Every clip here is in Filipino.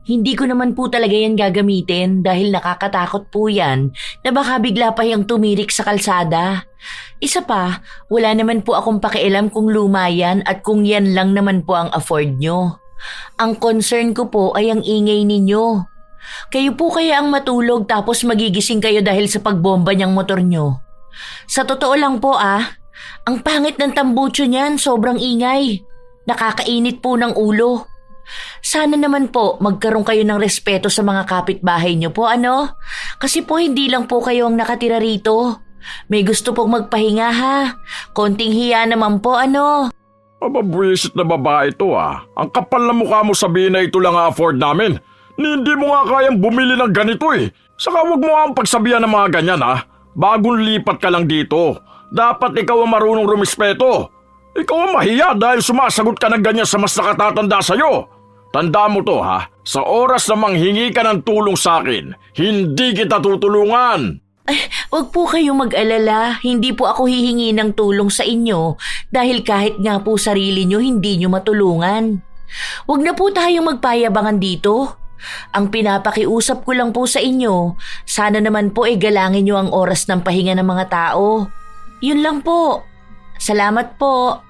Hindi ko naman po talaga yan gagamitin dahil nakakatakot po yan na baka bigla pa yung tumirik sa kalsada. Isa pa, wala naman po akong pakialam kung luma yan at kung yan lang naman po ang afford nyo. Ang concern ko po ay ang ingay ninyo. Kayo po kaya ang matulog tapos magigising kayo dahil sa pagbomba niyang motor nyo. Sa totoo lang po ang pangit ng tambucho niyan, sobrang ingay. Nakakainit po ng ulo. Sana naman po magkaroon kayo ng respeto sa mga kapitbahay niyo po, ano? Kasi po hindi lang po kayo ang nakatira rito. May gusto pong magpahinga ha. Konting hiya naman po, ano? Mababwisit na babae ito Ang kapal na mukha mo sabihin na ito lang afford namin. Hindi mo nga kayang bumili ng ganito eh. Saka huwag mo ang pagsabihan ng mga ganyan Bagong lipat ka lang dito. Dapat ikaw ang marunong rumispeto. Ikaw ang mahiya dahil sumasagot ka ng ganyan sa mas nakatatanda sa'yo. Tanda mo to sa oras na manghingi ka ng tulong sa akin, hindi kita tutulungan. Huwag po kayong mag-alala, hindi po ako hihingi ng tulong sa inyo dahil kahit nga po sarili nyo hindi nyo matulungan. Huwag na po tayong magpayabangan dito. Ang pinapakiusap ko lang po sa inyo, sana naman po galangin nyo ang oras ng pahinga ng mga tao. Yun lang po. Salamat po.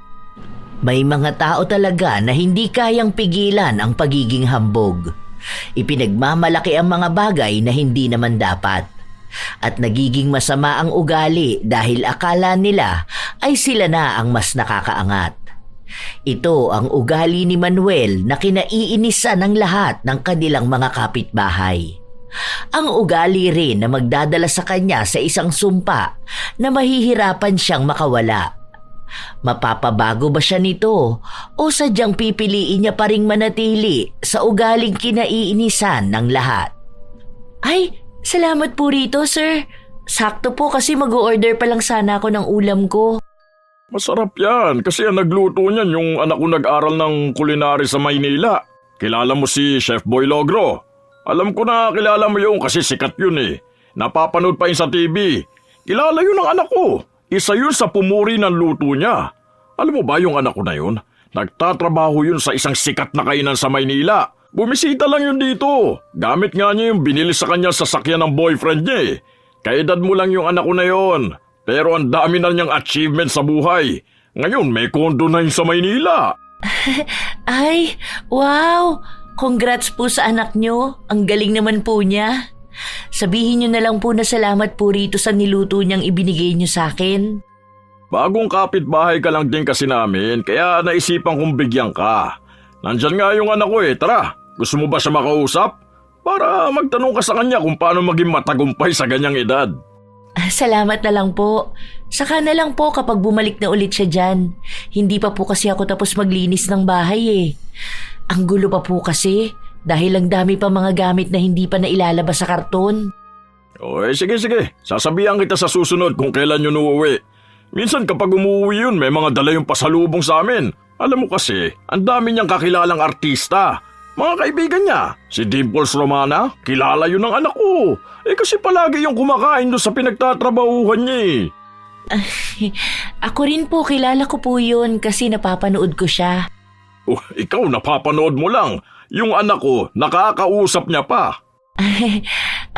May mga tao talaga na hindi kayang pigilan ang pagiging hambog. Ipinagmamalaki ang mga bagay na hindi naman dapat. At nagiging masama ang ugali dahil akala nila ay sila na ang mas nakakaangat. Ito ang ugali ni Manuel na kinaiinisan ng lahat ng kanilang mga kapitbahay. Ang ugali rin na magdadala sa kanya sa isang sumpa na mahihirapan siyang makawala. Mapapabago ba siya nito o sadyang pipiliin niya pa ring manatili sa ugaling kinaiinisan ng lahat? Ay, salamat po rito, sir. Sakto po kasi mag-o-order pa lang sana ako ng ulam ko. Masarap yan kasi ang nagluto niyan yung anak ko nag-aral ng culinary sa Maynila. Kilala mo si Chef Boy Logro? Alam ko na kilala mo yun kasi sikat yun eh. Napapanood pa yun sa TV. Kilala yun ng anak ko. Isa yun sa pumuri ng luto niya. Alam mo ba yung anak ko na yun? Nagtatrabaho yun sa isang sikat na kainan sa Maynila. Bumisita lang yun dito. Gamit nga niya yung binili sa kanya sasakyan ng boyfriend niya eh. Kaedad mo lang yung anak ko na yun. Pero ang dami na niyang achievement sa buhay. Ngayon may kondo na yun sa Maynila. Ay, wow! Congrats po sa anak niyo. Ang galing naman po niya. Sabihin niyo na lang po na salamat po rito sa niluto niyang ibinigay niyo sa akin. Bagong kapitbahay ka lang din kasi namin, kaya naisipan kong bigyan ka. Nandyan nga yung anak ko tara, gusto mo ba siya makausap? Para magtanong ka sa kanya kung paano maging matagumpay sa ganyang edad. Salamat na lang po. Saka na lang po kapag bumalik na ulit siya dyan. Hindi pa po kasi ako tapos maglinis ng bahay Ang gulo pa po kasi. Dahil ang dami pa mga gamit na hindi pa nailalabas sa karton. Sige. Sasabihan kita sa susunod kung kailan yun uuwi. Minsan kapag umuwi yun, may mga dala yung pasalubong sa amin. Alam mo kasi, ang dami niyang kakilalang artista. Mga kaibigan niya, si Dimples Romana, kilala yun ng anak ko. Kasi palagi yung kumakain doon sa pinagtatrabahuhan niya Ako rin po, kilala ko po yun kasi napapanood ko siya. Ikaw napapanood mo lang. Yung anak ko, nakakausap niya pa.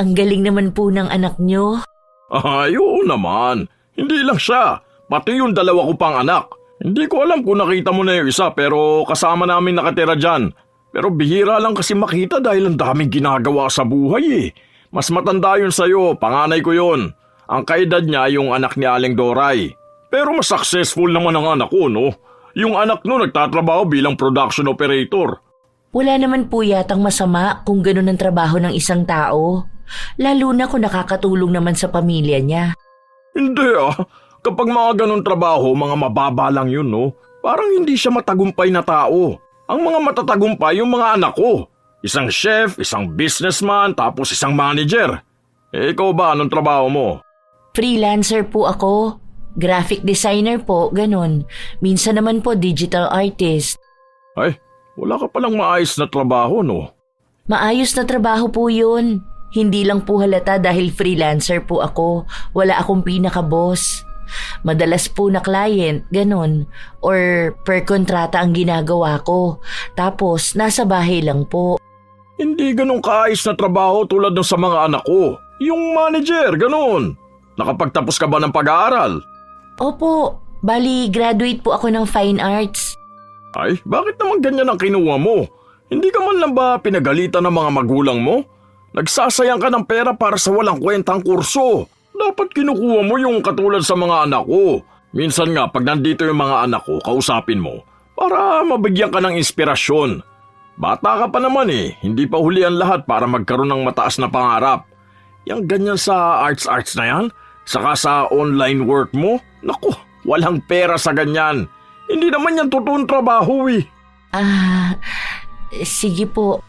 Ang galing naman po ng anak niyo. Oo naman. Hindi lang siya. Pati yung dalawa ko pang anak. Hindi ko alam kung nakita mo na yung isa pero kasama namin nakatira dyan. Pero bihira lang kasi makita dahil ang daming ginagawa sa buhay Mas matanda yun sa'yo, panganay ko yun. Ang kaedad niya yung anak ni Aling Doray. Pero mas successful naman ang anak ko, no? Yung anak no nagtatrabaho bilang production operator. Wala naman po yatang masama kung ganun ang trabaho ng isang tao. Lalo na kung nakakatulong naman sa pamilya niya. Hindi Kapag mga ganun trabaho, mga mababa lang yun, no? Parang hindi siya matagumpay na tao. Ang mga matatagumpay yung mga anak ko. Isang chef, isang businessman, tapos isang manager. Ikaw ba, anong trabaho mo? Freelancer po ako. Graphic designer po, ganun. Minsan naman po digital artist. Ay, wala ka palang maayos na trabaho, no? Maayos na trabaho po yun. Hindi lang po halata dahil freelancer po ako. Wala akong pinaka-boss. Madalas po na client, ganun. Or per kontrata ang ginagawa ko. Tapos, nasa bahay lang po. Hindi ganun kaayos na trabaho tulad ng sa mga anak ko. Yung manager, ganun. Nakapagtapos ka ba ng pag-aaral? Opo, bali graduate po ako ng fine arts. Ay, bakit naman ganyan ang kinuha mo? Hindi ka man lang ba pinagalitan ng mga magulang mo? Nagsasayang ka ng pera para sa walang kwentang kurso. Dapat kinukuha mo yung katulad sa mga anak ko. Minsan nga, pag nandito yung mga anak ko, kausapin mo para mabigyan ka ng inspirasyon. Bata ka pa naman hindi pa huli ang lahat para magkaroon ng mataas na pangarap. Yang ganyan sa arts na yan, saka sa online work mo, naku, walang pera sa ganyan. Hindi naman yan totoong trabaho Sige po.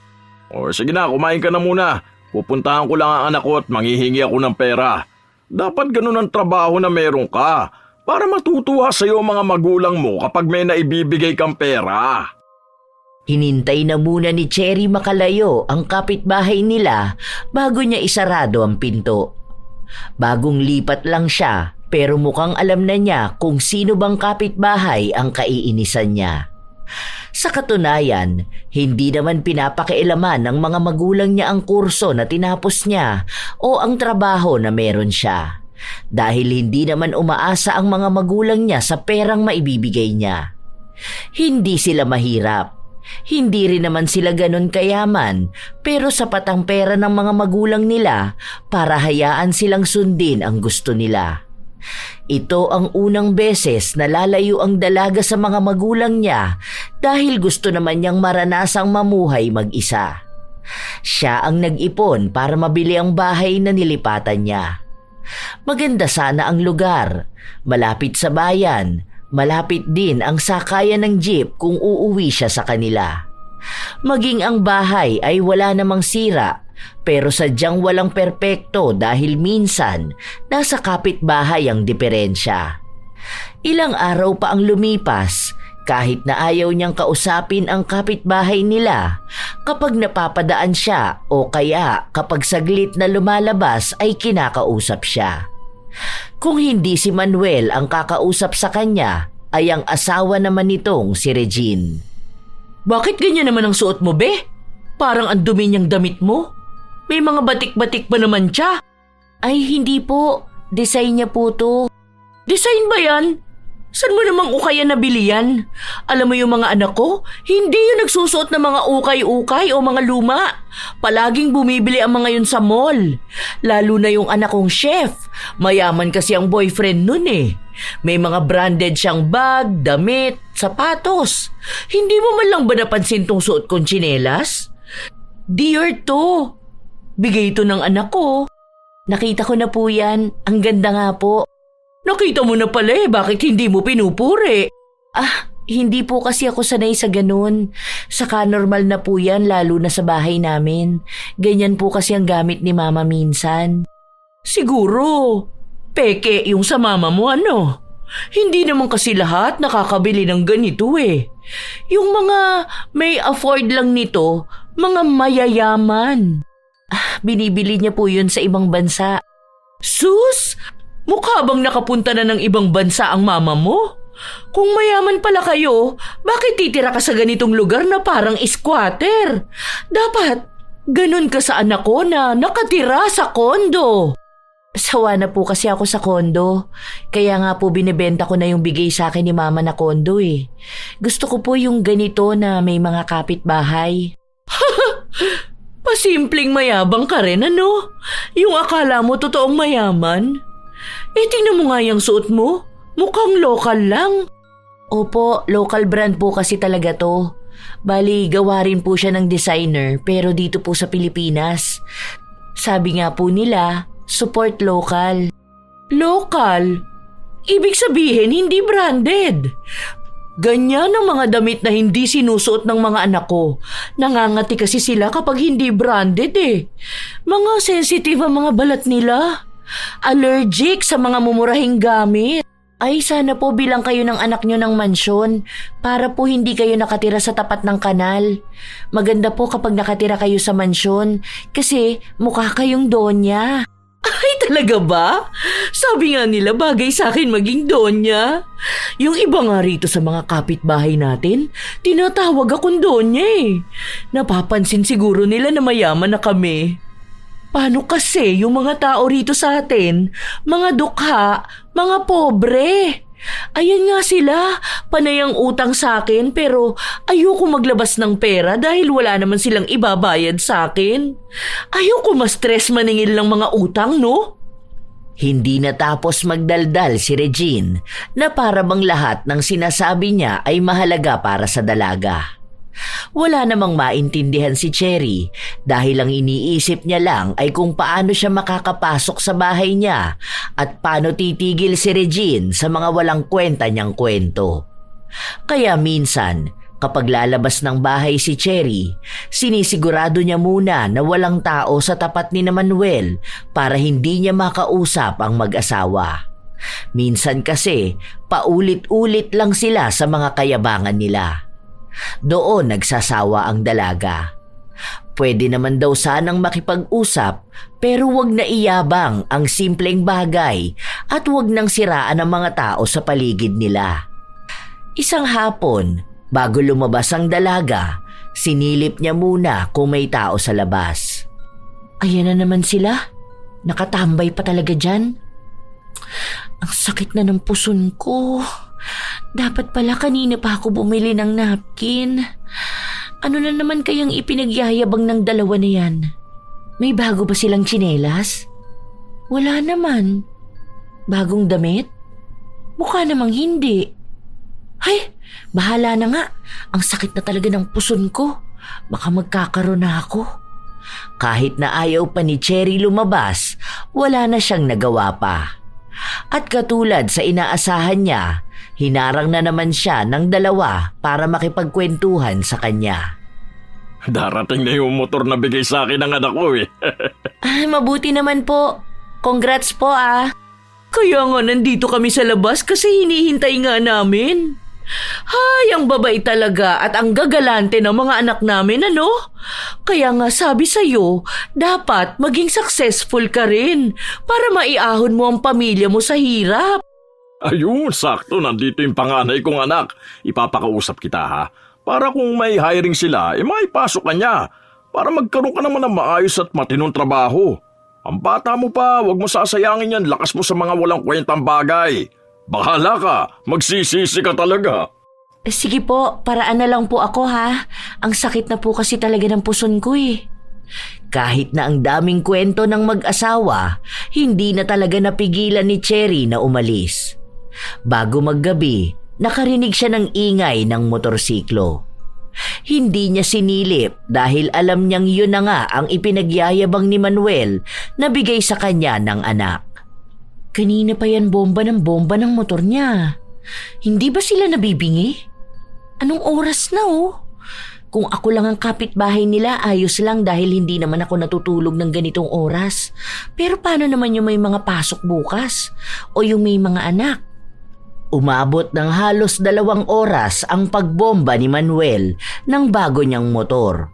O sige na, kumain ka na muna. Pupuntahan ko lang ang anak ko at manghihingi ako ng pera. Dapat ganun ang trabaho na meron ka para matutuwa sa iyo mga magulang mo kapag may naibibigay kang pera. Hinintay na muna ni Cherry makalayo ang kapitbahay nila bago niya isarado ang pinto. Bagong lipat lang siya pero mukhang alam na niya kung sino bang kapitbahay ang kaiinisan niya. Sa katunayan, hindi naman pinapakialaman ng mga magulang niya ang kurso na tinapos niya o ang trabaho na meron siya. Dahil hindi naman umaasa ang mga magulang niya sa perang maibibigay niya. Hindi sila mahirap. Hindi rin naman sila ganon kayaman pero sapat ang pera ng mga magulang nila para hayaan silang sundin ang gusto nila. Ito ang unang beses na lalayo ang dalaga sa mga magulang niya dahil gusto naman niyang maranasang mamuhay mag-isa. Siya ang nag-ipon para mabili ang bahay na nilipatan niya. Maganda sana ang lugar, malapit sa bayan, malapit din ang sakayan ng jeep kung uuwi siya sa kanila. Maging ang bahay ay wala namang sira pero sadyang walang perpekto dahil minsan nasa kapitbahay ang diferensya. Ilang araw pa ang lumipas kahit na ayaw niyang kausapin ang kapitbahay nila kapag napapadaan siya o kaya kapag saglit na lumalabas ay kinakausap siya. Kung hindi si Manuel ang kakausap sa kanya ay ang asawa naman nitong si Regine. Bakit ganyan naman ang suot mo, be? Parang ang dumi niyang damit mo. May mga batik-batik pa naman siya. Ay, hindi po. Design niya po to. Design ba yan? Saan mo namang ukay na nabili yan? Alam mo yung mga anak ko, hindi yung nagsusuot ng mga ukay-ukay o mga luma. Palaging bumibili ang mga yun sa mall. Lalo na yung anak kong chef. Mayaman kasi ang boyfriend nun May mga branded siyang bag, damit, sapatos. Hindi mo man lang ba napansin tong suot kong tsinelas? Dear to. Bigay ito ng anak ko. Nakita ko na po yan. Ang ganda nga po. Nakita mo na pala bakit hindi mo pinupuri? Hindi po kasi ako sanay sa ganun. Saka normal na po yan lalo na sa bahay namin. Ganyan po kasi ang gamit ni mama minsan. Siguro, peke yung sa mama mo Hindi naman kasi lahat nakakabili ng ganito Yung mga may afford lang nito, mga mayayaman. Binibili niya po yun sa ibang bansa. Sus! Mukha bang nakapunta na ng ibang bansa ang mama mo? Kung mayaman pala kayo, bakit titira ka sa ganitong lugar na parang squatter? Dapat, ganun ka sa anak ko na nakatira sa kondo. Sawa na po kasi ako sa kondo. Kaya nga po binibenta ko na yung bigay sa akin ni mama na kondo Gusto ko po yung ganito na may mga kapitbahay. Pasimpleng mayabang ka rin, Yung akala mo totoong mayaman? Tingnan mo nga yung suot mo. Mukhang local lang. Opo, local brand po kasi talaga to. Bali, gawa rin po siya ng designer pero dito po sa Pilipinas. Sabi nga po nila, support local. Local? Ibig sabihin hindi branded. Ganyan ang mga damit na hindi sinusuot ng mga anak ko. Nangangati kasi sila kapag hindi branded Mga sensitive ang mga balat nila. Allergic sa mga mumurahing gamit. Ay, sana po bilang kayo ng anak nyo ng mansyon para po hindi kayo nakatira sa tapat ng kanal. Maganda po kapag nakatira kayo sa mansyon kasi mukha kayong donya. Ay, Talaga ba? Sabi nga nila bagay sa akin maging donya. Yung iba nga rito sa mga kapitbahay natin, tinatawag akong donya eh. Napapansin siguro nila na mayaman na kami. Paano kasi yung mga tao rito sa atin, mga dukha, mga pobre? Ayan nga sila, panay ang utang sa akin pero ayoko maglabas ng pera dahil wala naman silang ibabayad sa akin. Ayoko ma-stress maningil ng mga utang, no? Hindi natapos magdaldal si Regine na para bang lahat ng sinasabi niya ay mahalaga para sa dalaga. Wala namang maintindihan si Cherry dahil ang iniisip niya lang ay kung paano siya makakapasok sa bahay niya at paano titigil si Regine sa mga walang kwenta niyang kwento. Kaya minsan, kapag lalabas ng bahay si Cherry, sinisigurado niya muna na walang tao sa tapat ni Manuel para hindi niya makausap ang mag-asawa. Minsan kasi, paulit-ulit lang sila sa mga kayabangan nila. Doon nagsasawa ang dalaga. Pwede naman daw sanang makipag-usap pero wag na iyabang ang simpleng bagay at wag nang siraan ang mga tao sa paligid nila. Isang hapon, bago lumabas ang dalaga, sinilip niya muna kung may tao sa labas. Ayan na naman sila. Nakatambay pa talaga dyan. Ang sakit na ng puson ko. Dapat pala kanina pa ako bumili ng napkin. Ano na naman kayang ipinagyayabang ng dalawa na yan? May bago ba silang tsinelas? Wala naman. Bagong damit? Mukha namang hindi. Ay, bahala na nga. Ang sakit na talaga ng puson ko. Baka magkakaroon na ako. Kahit na ayaw pa ni Cherry lumabas, wala na siyang nagawa pa. At katulad sa inaasahan niya, hinarang na naman siya ng dalawa para makipagkwentuhan sa kanya. Darating na yung motor na bigay sa akin ng anak ko eh. Ay, mabuti naman po. Congrats po ah. Kaya nga nandito kami sa labas kasi hinihintay nga namin. Hay, ang babay talaga at ang gagalante ng mga anak namin, ano? Kaya nga sabi sa'yo, dapat maging successful ka rin para maiahon mo ang pamilya mo sa hirap. Ayun, sakto, nandito yung panganay kong anak. Ipapakausap kita ha. Para kung may hiring sila, maipasok ka niya. Para magkaroon ka naman ng maayos at matinong trabaho. Ang bata mo pa, wag mo sasayangin yan, lakas mo sa mga walang kwentang bagay. Bahala ka, magsisisi ka talaga. Sige po, paraan na lang po ako ha. Ang sakit na po kasi talaga ng puson ko eh. Kahit na ang daming kwento ng mag-asawa, hindi na talaga napigilan ni Cherry na umalis. Bago maggabi, nakarinig siya ng ingay ng motorsiklo. Hindi niya sinilip dahil alam niyang yun na nga ang ipinagyayabang ni Manuel na bigay sa kanya ng anak. Kanina pa yan bomba ng motor niya. Hindi ba sila nabibingi? Anong oras na oh? Kung ako lang ang kapitbahay nila, ayos lang dahil hindi naman ako natutulog ng ganitong oras. Pero paano naman yung may mga pasok bukas? O yung may mga anak? Umabot ng halos 2 oras ang pagbomba ni Manuel ng bago niyang motor.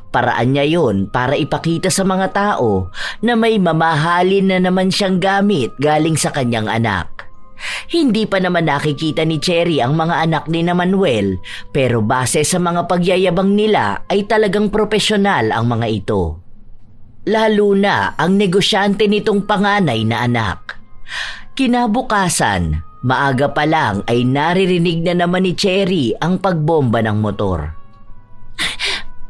Paraan niya yon para ipakita sa mga tao na may mamahalin na naman siyang gamit galing sa kanyang anak. Hindi pa naman nakikita ni Cherry ang mga anak ni Manuel pero base sa mga pagyayabang nila ay talagang propesyonal ang mga ito. Lalo na ang negosyante nitong panganay na anak. Kinabukasan, maaga pa lang ay naririnig na naman ni Cherry ang pagbomba ng motor.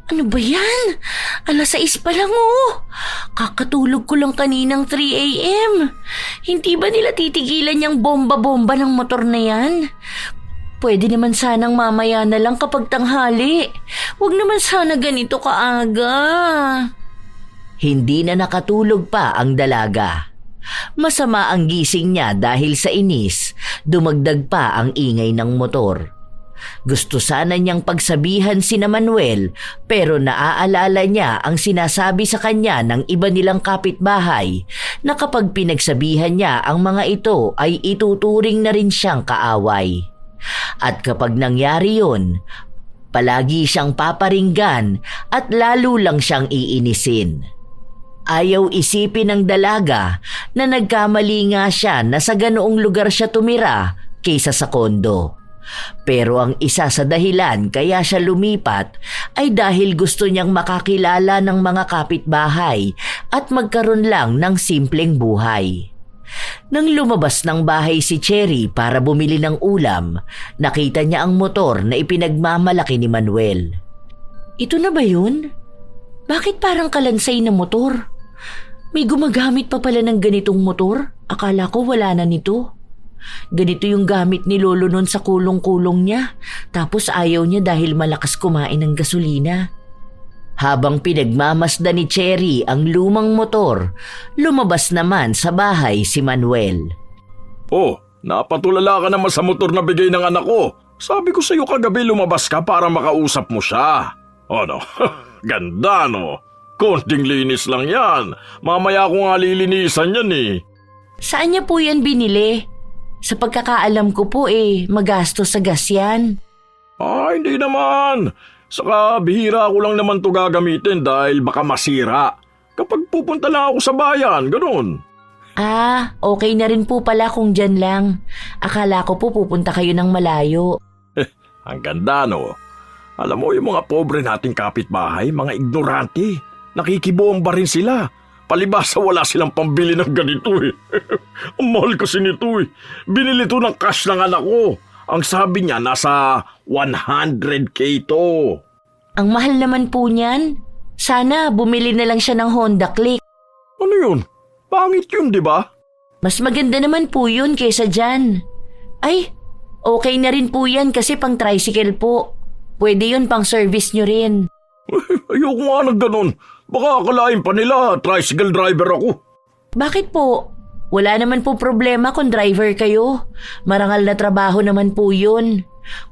Ano ba yan? 6:00 pa lang oh. Kakatulog ko lang kaninang 3 a.m. Hindi ba nila titigilan yung bomba-bomba ng motor na yan? Pwede naman sanang mamaya na lang kapag tanghali. Huwag naman sana ganito kaaga. Hindi na nakatulog pa ang dalaga. Masama ang gising niya dahil sa inis, dumagdag pa ang ingay ng motor. Gusto sana niyang pagsabihan si Manuel pero naaalala niya ang sinasabi sa kanya ng iba nilang kapitbahay na kapag pinagsabihan niya ang mga ito ay ituturing na rin siyang kaaway. At kapag nangyari yun, palagi siyang paparinggan at lalo lang siyang iinisin. Ayaw isipin ng dalaga na nagkamali nga siya na sa ganoong lugar siya tumira kaysa sa kondo. Pero ang isa sa dahilan kaya siya lumipat ay dahil gusto niyang makakilala ng mga kapitbahay at magkaroon lang ng simpleng buhay. Nang lumabas ng bahay si Cherry para bumili ng ulam, nakita niya ang motor na ipinagmamalaki ni Manuel. Ito na ba yun? Bakit parang kalansay na motor? May gumagamit pa pala ng ganitong motor? Akala ko wala na nito. Ganito yung gamit ni Lolo nun sa kulong-kulong niya, tapos ayaw niya dahil malakas kumain ng gasolina. Habang pinagmamasdan ni Cherry ang lumang motor, lumabas naman sa bahay si Manuel. Oh, napatulala ka naman sa motor na bigay ng anak ko. Sabi ko sa iyo kagabi lumabas ka para makausap mo siya. Ano? Ganda no? Konting linis lang yan. Mamaya ko nga lilinisan yan eh. Saan niya po yan binili? Sa pagkakaalam ko po magastos sa gas yan. Hindi naman. Saka bihira ko lang naman to gagamitin dahil baka masira. Kapag pupunta lang ako sa bayan, ganun. Okay na rin po pala kung dyan lang. Akala ko po pupunta kayo ng malayo. Ang ganda no? Alam mo yung mga pobre nating kapitbahay, mga ignorante. Nakikibomba rin sila. Palibasa wala silang pambili ng ganito eh. Ang mahal kasi nito eh. Binili to ng cash ng anak ko. Ang sabi niya nasa 100K to. Ang mahal naman po niyan. Sana bumili na lang siya ng Honda Click. Ano yun? Pangit yun, di ba? Mas maganda naman po yun kaysa dyan. Ay, okay na rin po yan kasi pang tricycle po. Pwede yun pang service nyo rin. Ayoko nga ng ganun. Baka akalain pa nila, tricycle driver ako. Bakit po? Wala naman po problema kung driver kayo. Marangal na trabaho naman po yun.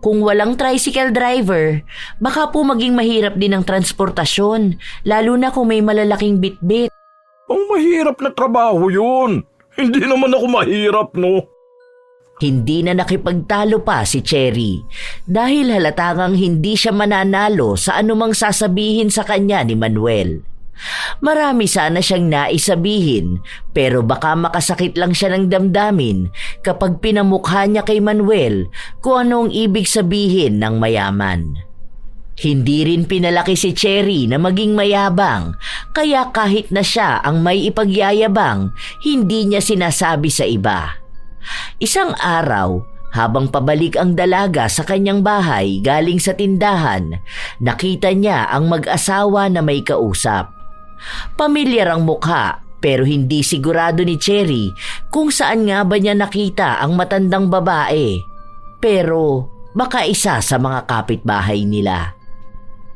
Kung walang tricycle driver, baka po maging mahirap din ang transportasyon, lalo na kung may malalaking bitbit. Ang mahirap na trabaho yun. Hindi naman ako mahirap, no? Hindi na nakipagtalo pa si Cherry dahil halatangang hindi siya mananalo sa anumang sasabihin sa kanya ni Manuel. Marami sana siyang naisabihin pero baka makasakit lang siya ng damdamin kapag pinamukha niya kay Manuel kung anong ibig sabihin ng mayaman. Hindi rin pinalaki si Cherry na maging mayabang, kaya kahit na siya ang may ipagyayabang, hindi niya sinasabi sa iba. Isang araw, habang pabalik ang dalaga sa kanyang bahay galing sa tindahan, nakita niya ang mag-asawa na may kausap. Pamilyar ang mukha pero hindi sigurado ni Cherry kung saan nga ba niya nakita ang matandang babae. Pero baka isa sa mga kapitbahay nila.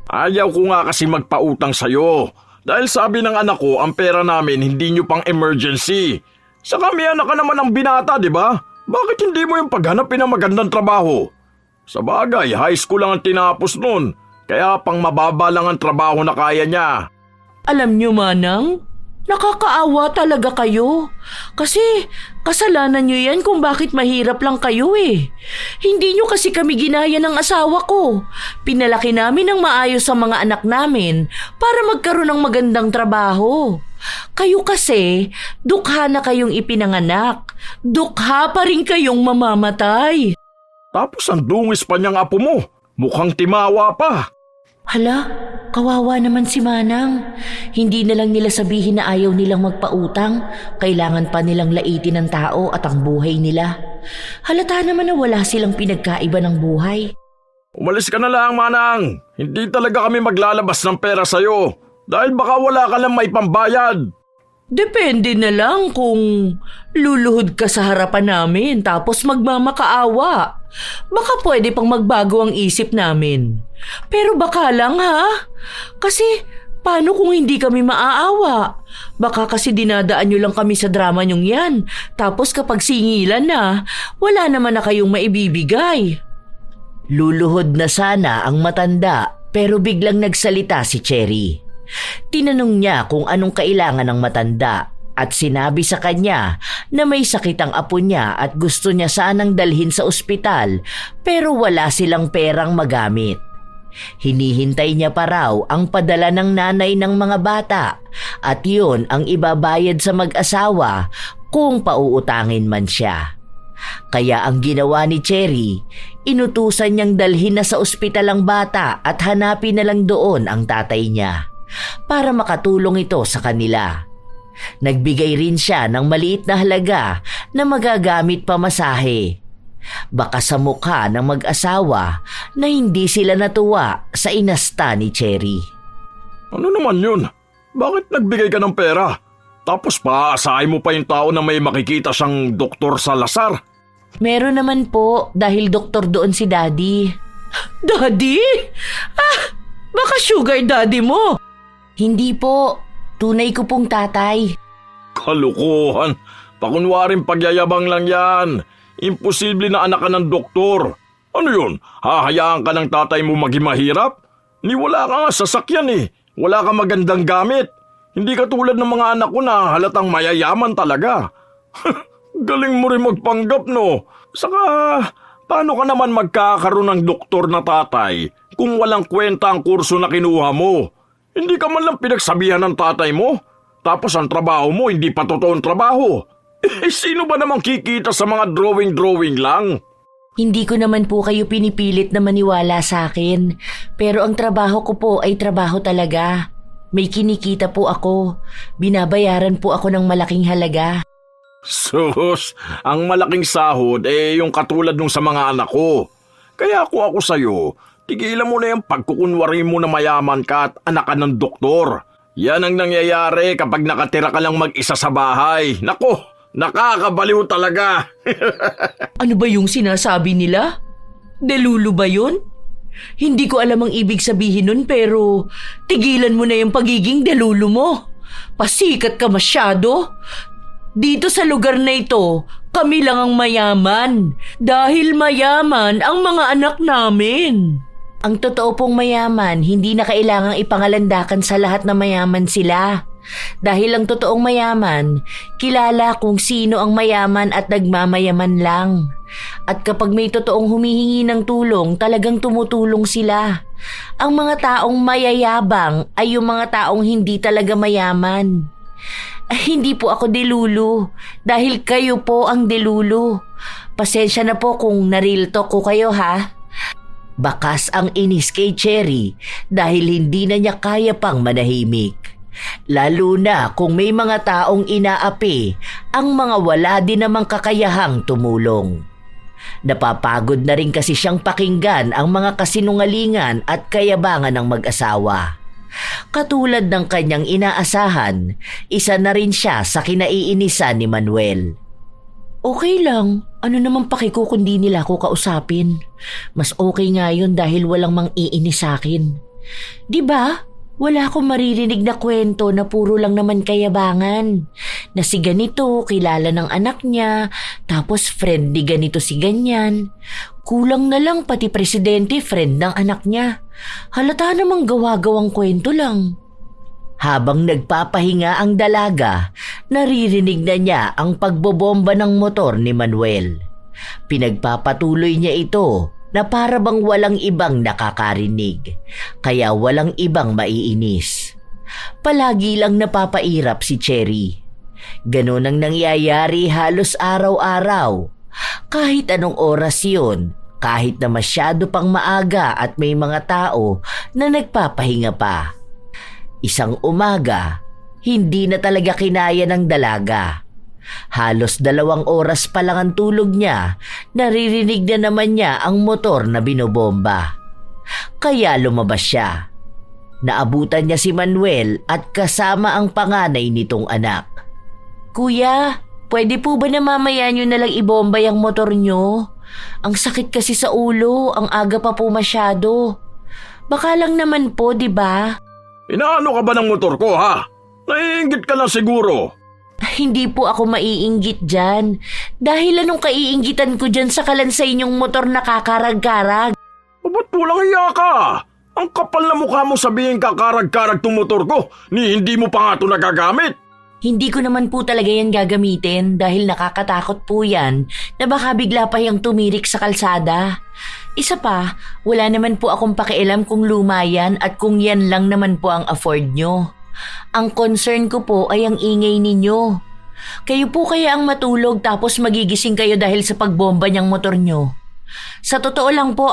Ayaw ko nga kasi magpautang sa'yo. Dahil sabi ng anak ko, ang pera namin hindi nyo pang emergency. Saka may anak ka naman ng binata, di ba? Bakit hindi mo yung paghanapin ng magandang trabaho? Sa bagay, high school lang ang tinapos nun. Kaya pang mababa lang ang trabaho na kaya niya. Alam niyo, Manang, nakakaawa talaga kayo. Kasi kasalanan niyo yan kung bakit mahirap lang kayo eh. Hindi niyo kasi kami ginaya ng asawa ko. Pinalaki namin ng maayos sa mga anak namin para magkaroon ng magandang trabaho. Kayo kasi, dukha na kayong ipinanganak. Dukha pa rin kayong mamamatay. Tapos ang dungis pa niyang apo mo. Mukhang timawa pa. Hala, kawawa naman si Manang. Hindi na lang nila sabihin na ayaw nilang magpautang. Kailangan pa nilang laitin ng tao at ang buhay nila. Halata naman na wala silang pinagkaiba ng buhay. Umalis ka na lang, Manang. Hindi talaga kami maglalabas ng pera sa'yo. Dahil baka wala ka lang may pambayad. Depende na lang kung luluhod ka sa harapan namin tapos magmamakaawa. Baka pwede pang magbago ang isip namin. Pero baka lang ha? Kasi paano kung hindi kami maaawa? Baka kasi dinadaan nyo lang kami sa drama nyong yan. Tapos kapag singilan na, wala naman na kayong maibibigay. Luluhod na sana ang matanda pero biglang nagsalita si Cherry. Tinanong niya kung anong kailangan ng matanda at sinabi sa kanya na may sakit ang apo niya at gusto niya sanang dalhin sa ospital pero wala silang perang magamit. Hinihintay niya pa raw ang padala ng nanay ng mga bata at yun ang ibabayad sa mag-asawa kung pauutangin man siya. Kaya ang ginawa ni Cherry, inutusan niyang dalhin na sa ospital ang bata at hanapin na lang doon ang tatay niya para makatulong ito sa kanila. Nagbigay rin siya ng maliit na halaga na magagamit pamasahe. Baka sa mukha ng mag-asawa na hindi sila natuwa sa inasta ni Cherry. Ano naman yun? Bakit nagbigay ka ng pera? Tapos paaasahin mo pa yung tao na may makikita siyang Dr. Salazar? Meron naman po dahil doktor doon si Daddy. Daddy? Baka sugar daddy mo. Hindi po. Tunay ko pong tatay. Kalukuhan. Pakunwaring pagyayabang lang yan. Imposible na anak ka ng doktor. Ano yun? Hahayaan ka ng tatay mo maging mahirap? Ni wala ka nga sasakyan eh. Wala ka magandang gamit. Hindi ka tulad ng mga anak ko na halatang mayayaman talaga. Galing mo rin magpanggap, no? Saka, paano ka naman magkakaroon ng doktor na tatay kung walang kwenta ang kurso na kinuha mo? Hindi ka man lang pinagsabihan ng tatay mo? Tapos ang trabaho mo, hindi pa totoong trabaho. Sino ba namang kikita sa mga drawing lang? Hindi ko naman po kayo pinipilit na maniwala sa akin. Pero ang trabaho ko po ay trabaho talaga. May kinikita po ako. Binabayaran po ako ng malaking halaga. Sus, ang malaking sahod yung katulad nung sa mga anak ko. Kaya ako sa'yo, tigilan mo na yung pagkukunwari mo na mayaman ka at anak ka ng doktor. Yan ang nangyayari kapag nakatira ka lang mag-isa sa bahay. Nako, nakakabaliw talaga. Ano ba yung sinasabi nila? Delulu ba yun? Hindi ko alam ang ibig sabihin nun pero tigilan mo na yung pagiging delulu mo. Pasikat ka masyado. Dito sa lugar na ito, kami lang ang mayaman. Dahil mayaman ang mga anak namin. Ang totoo pong mayaman, hindi na kailangang ipangalandakan sa lahat na mayaman sila. Dahil ang totoong mayaman, kilala kung sino ang mayaman at nagmamayaman lang. At kapag may totoong humihingi ng tulong, talagang tumutulong sila. Ang mga taong mayayabang ay yung mga taong hindi talaga mayaman. Hindi po ako delulu, dahil kayo po ang delulu. Pasensya na po kung na-real talk ko kayo ha. Bakas ang inis kay Cherry dahil hindi na niya kaya pang manahimik. Lalo na kung may mga taong inaapi ang mga wala din namang kakayahang tumulong. Napapagod na rin kasi siyang pakinggan ang mga kasinungalingan at kayabangan ng mag-asawa. Katulad ng kanyang inaasahan, isa na rin siya sa kinaiinisan ni Manuel. Okay lang, ano naman pakiko kundi nila ako kausapin. Mas okay nga yun dahil walang mang-iinis sa akin. Diba? Wala akong maririnig na kwento na puro lang naman kayabangan. Na si ganito, kilala ng anak niya, tapos friend ni ganito si ganyan. Kulang na lang pati presidente friend ng anak niya. Halata namang gawa-gawang kwento lang. Habang nagpapahinga ang dalaga, naririnig na niya ang pagbobomba ng motor ni Manuel. Pinagpapatuloy niya ito na para bang walang ibang nakakarinig, kaya walang ibang maiinis. Palagi lang napapairap si Cherry. Ganon ang nangyayari halos araw-araw. Kahit anong oras yun, kahit na masyado pang maaga at may mga tao na nagpapahinga pa. Isang umaga, hindi na talaga kinaya ng dalaga. Halos 2 oras pa lang ang tulog niya, naririnig na naman niya ang motor na binobomba. Kaya lumabas siya. Naabutan niya si Manuel at kasama ang panganay nitong anak. Kuya, pwede po ba na mamaya niyo na lang ibomba yung motor niyo? Ang sakit kasi sa ulo, ang aga pa po masyado. Baka lang naman po, di ba? Inaano ka ba ng motor ko, ha? Naiinggit ka lang siguro. Hindi po ako maiinggit dyan. Dahil anong kaiinggitan ko dyan sa kalansay niyong motor na kakarag-karag? Ba't walang iya ka? Ang kapal na mukha mo sabihin kakarag-karag tong motor ko, ni hindi mo pa nga ito nagagamit. Hindi ko naman po talaga yan gagamitin dahil nakakatakot po yan na baka bigla pa yung tumirik sa kalsada. Isa pa, wala naman po akong pakialam kung luma yan at kung yan lang naman po ang afford nyo. Ang concern ko po ay ang ingay ninyo. Kayo po kaya ang matulog tapos magigising kayo dahil sa pagbomba niyang motor nyo. Sa totoo lang po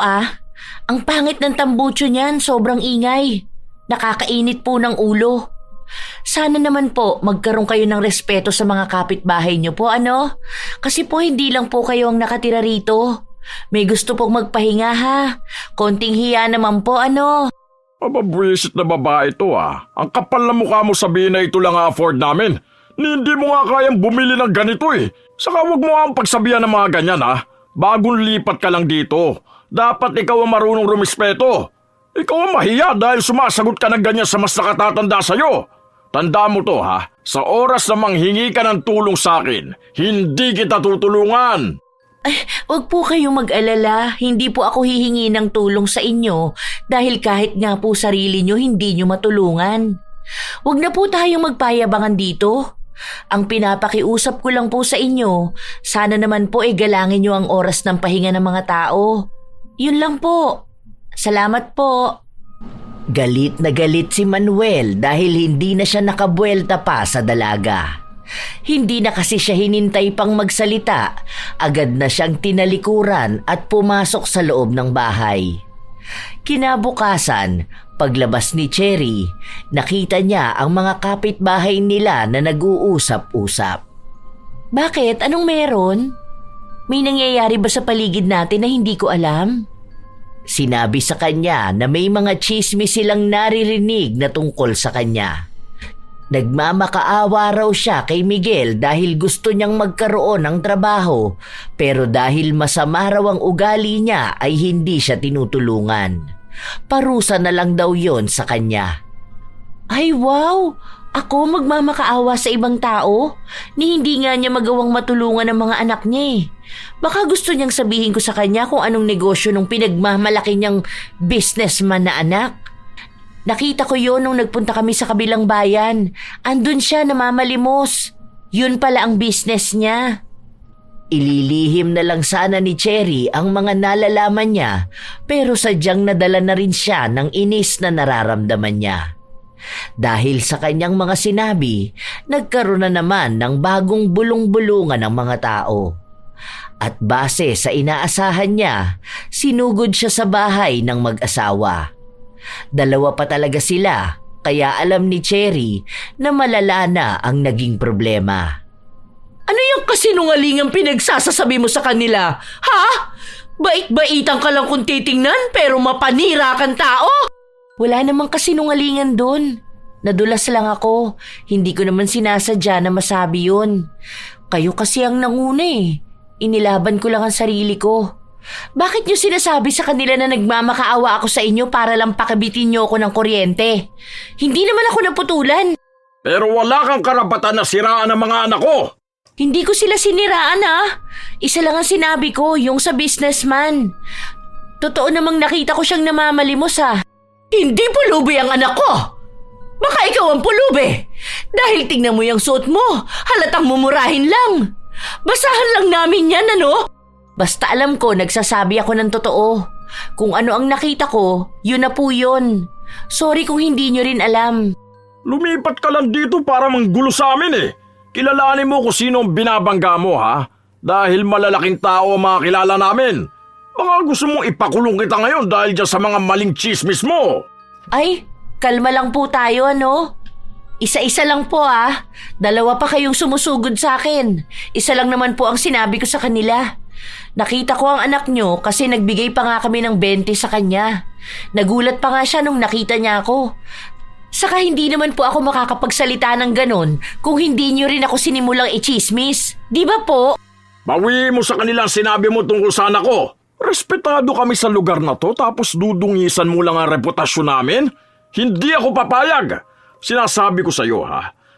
ang pangit ng tambucho niyan, sobrang ingay. Nakakainit po ng ulo. Sana naman po magkaroon kayo ng respeto sa mga kapitbahay niyo po, ano? Kasi po hindi lang po kayo ang nakatira rito. May gusto pong magpahinga ha. Konting hiya naman po, ano? Mababwisit na babae to Ang kapal na mukha mo sabihin na ito lang afford namin. Hindi mo nga kayang bumili ng ganito Saka wag mo ang pagsabihan ng mga ganyan Bagong lipat ka lang dito. Dapat ikaw ang marunong rumispeto. Ikaw ang mahiya dahil sumasagot ka ng ganyan sa mas nakatatanda sa'yo. Tanda mo to sa oras na manghingi ka ng tulong sa akin, hindi kita tutulungan. Ay, wag po kayong mag-alala. Hindi po ako hihingi ng tulong sa inyo dahil kahit nga po sarili nyo hindi nyo matulungan. Wag na po tayong magpayabangan dito. Ang pinapakiusap ko lang po sa inyo, sana naman po galangin nyo ang oras ng pahinga ng mga tao. Yun lang po. Salamat po. Galit na galit si Manuel dahil hindi na siya nakabuelta pa sa dalaga. Hindi na kasi siya hinintay pang magsalita, agad na siyang tinalikuran at pumasok sa loob ng bahay. Kinabukasan, paglabas ni Cherry, nakita niya ang mga kapitbahay nila na nag-uusap-usap. Bakit? Anong meron? May nangyayari ba sa paligid natin na hindi ko alam? Sinabi sa kanya na may mga tsismis silang naririnig na tungkol sa kanya. Nagmamakaawa raw siya kay Miguel dahil gusto niyang magkaroon ng trabaho pero dahil masama raw ang ugali niya ay hindi siya tinutulungan. Parusa na lang daw yon sa kanya. Ay wow! Ako magmamakaawa sa ibang tao? Ni hindi nga niya magawang matulungan ang mga anak niya Baka gusto niyang sabihin ko sa kanya kung anong negosyo nung pinagmamalaki niyang businessman na anak. Nakita ko yon nung nagpunta kami sa kabilang bayan. Andun siya namamalimos. Yun pala ang business niya. Ililihim na lang sana ni Cherry ang mga nalalaman niya pero sadyang nadala na rin siya ng inis na nararamdaman niya. Dahil sa kanyang mga sinabi, nagkaroon na naman ng bagong bulong-bulungan ng mga tao. At base sa inaasahan niya, sinugod siya sa bahay ng mag-asawa. Dalawa pa talaga sila, kaya alam ni Cherry na malala na ang naging problema. Ano yung kasinungalingang pinagsasasabi mo sa kanila? Ha? Bait-baitan ka lang kung titingnan pero mapanira kang tao? Wala namang kasinungalingan doon. Nadulas lang ako. Hindi ko naman sinasadya na masabi yun. Kayo kasi ang nanguna Inilaban ko lang ang sarili ko. Bakit niyo sinasabi sa kanila na nagmamakaawa ako sa inyo para lang pakabitin niyo ako ng kuryente? Hindi naman ako naputulan. Pero wala kang karapatan na siraan ang mga anak ko. Hindi ko sila siniraan Isa lang ang sinabi ko, yung sa businessman. Totoo namang nakita ko siyang namamalimos Hindi pulubi ang anak ko! Baka ikaw ang pulubi! Dahil tingnan mo yung suot mo, halatang mumurahin lang. Basahan lang namin yan, ano? Basta alam ko, nagsasabi ako ng totoo. Kung ano ang nakita ko, yun na po yun. Sorry kung hindi nyo rin alam. Lumipat ka lang dito para manggulo sa amin Kilalanin mo kung sino ang binabangga mo Dahil malalaking tao ang mga kilala namin. Baka gusto mong ipakulong kita ngayon dahil dyan sa mga maling chismis mo. Ay, kalma lang po tayo, ano? Isa-isa lang po, Dalawa pa kayong sumusugod sa akin. Isa lang naman po ang sinabi ko sa kanila. Nakita ko ang anak nyo kasi nagbigay pa nga kami ng 20 sa kanya. Nagulat pa nga siya nung nakita niya ako. Saka hindi naman po ako makakapagsalita ng ganon kung hindi nyo rin ako sinimulang i-chismis. Di ba po? Bawi mo sa kanilang sinabi mo tungkol sa anak ko. Respetado kami sa lugar na to tapos dudungisan mo lang ang reputasyon namin? Hindi ako papayag. Sinasabi ko sa iyo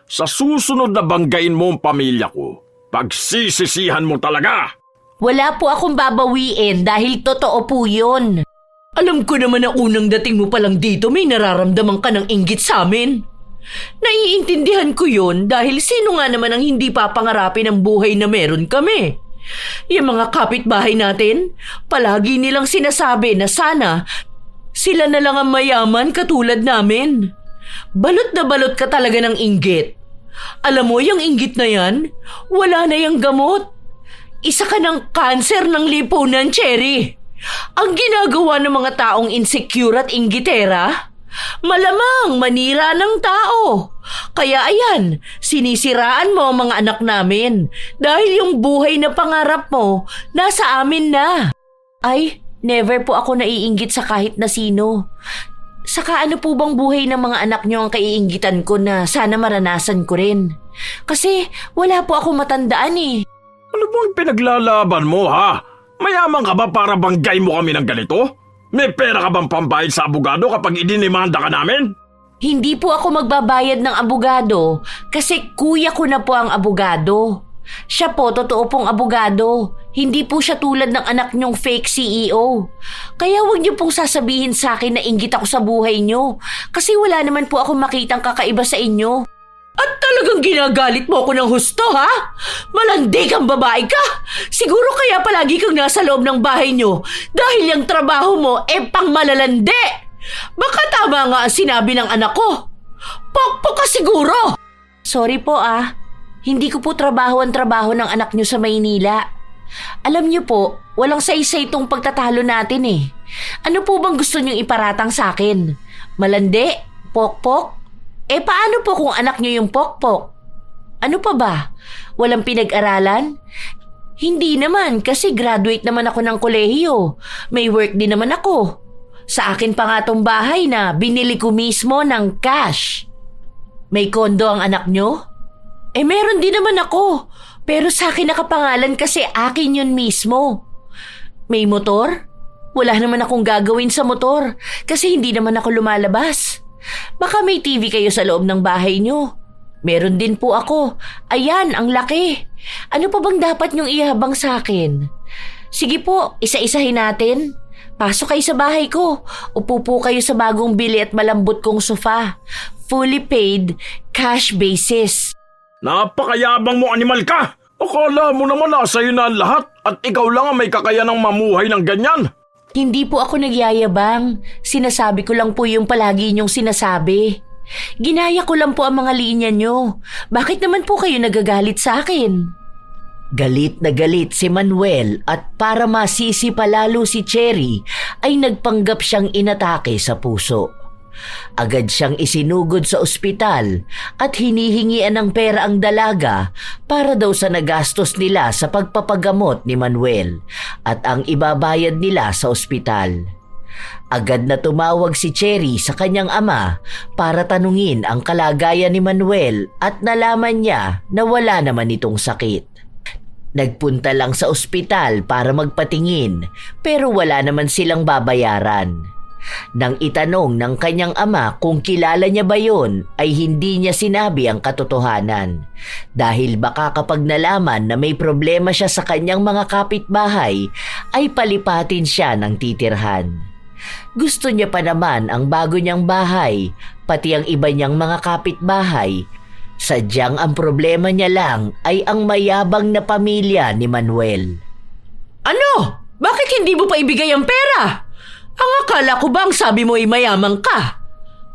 sa susunod na banggain mo ang pamilya ko, pagsisisihan mo talaga. Wala po akong babawiin dahil totoo po yun. Alam ko naman na unang dating mo palang dito may nararamdaman ka ng inggit sa amin. Naiintindihan ko yun dahil sino nga naman ang hindi papangarapin ang buhay na meron kami? Yung mga kapitbahay natin, palagi nilang sinasabi na sana sila na lang ang mayaman katulad namin. Balot na balot ka talaga ng inggit. Alam mo, yung inggit na yan, wala na yung gamot. Isa ka ng kanser ng lipunan, Cherry. Ang ginagawa ng mga taong insecure at inggitera, malamang manira ng tao. Kaya ayan, sinisiraan mo ang mga anak namin dahil yung buhay na pangarap mo nasa amin na. Ay, never po ako naiinggit sa kahit na sino. Saka ano po bang buhay ng mga anak nyo ang kaiinggitan ko na sana maranasan ko rin? Kasi wala po ako matandaan eh. Ano bang pinaglalaban mo, ha? Mayaman ka ba para banggay mo kami ng ganito? May pera ka bang pambayad sa abogado kapag idinimanda ka namin? Hindi po ako magbabayad ng abogado kasi kuya ko na po ang abogado. Siya po, totoo pong abogado. Hindi po siya tulad ng anak niyong fake CEO. Kaya huwag niyo pong sasabihin sa akin na inggit ako sa buhay niyo. Kasi wala naman po akong makitang kakaiba sa inyo. At talagang ginagalit mo ako ng husto, ha? Malandi kang babae ka! Siguro kaya palagi kang nasa loob ng bahay niyo dahil yung trabaho mo pang malalandi! Baka tama nga ang sinabi ng anak ko. Pokpok ka siguro! Sorry po hindi ko po trabaho ang trabaho ng anak niyo sa Maynila. Alam niyo po, walang saysay itong pagtatalo natin eh. Ano po bang gusto niyong iparatang sa akin? Malandi? Pokpok? Paano po kung anak niyo yung pokpok? Ano pa ba? Walang pinag-aralan? Hindi naman kasi graduate naman ako ng kolehiyo. May work din naman ako. Sa akin pa nga tong bahay na binili ko mismo ng cash. May kondo ang anak niyo? Meron din naman ako. Pero sa akin nakapangalan kasi akin yun mismo. May motor? Wala naman akong gagawin sa motor kasi hindi naman ako lumalabas. Baka may TV kayo sa loob ng bahay niyo. Meron din po ako. Ayan, ang laki. Ano pa bang dapat niyong ihabang sa akin? Sige po, isa-isahin natin. Pasok kayo sa bahay ko. Upo po kayo sa bagong bili at malambot kong sofa. Fully paid, cash basis. Napakayabang mo, animal ka! Akala mo naman nasa iyo na ang lahat at ikaw lang ang may kakayanang mamuhay ng ganyan. Hindi po ako nagyayabang. Sinasabi ko lang po yung palagi niyong sinasabi. Ginaya ko lang po ang mga linya niyo. Bakit naman po kayo nagagalit sa akin? Galit na galit si Manuel at para masisi palalo si Cherry ay nagpanggap siyang inatake sa puso. Agad siyang isinugod sa ospital at hinihingian ng pera ang dalaga para daw sa nagastos nila sa pagpapagamot ni Manuel at ang ibabayad nila sa ospital. Agad na tumawag si Cherry sa kanyang ama para tanungin ang kalagayan ni Manuel at nalaman niya na wala naman itong sakit. Nagpunta lang sa ospital para magpatingin pero wala naman silang babayaran. Nang itanong ng kanyang ama kung kilala niya ba yon, ay hindi niya sinabi ang katotohanan. Dahil baka kapag nalaman na may problema siya sa kanyang mga kapitbahay, ay palipatin siya ng titirhan. Gusto niya pa naman ang bago niyang bahay, pati ang iba niyang mga kapitbahay. Sadyang ang problema niya lang ay ang mayabang na pamilya ni Manuel. Ano? Bakit hindi mo pa ibigay ang pera? Ang akala ko bang sabi mo ay mayaman ka?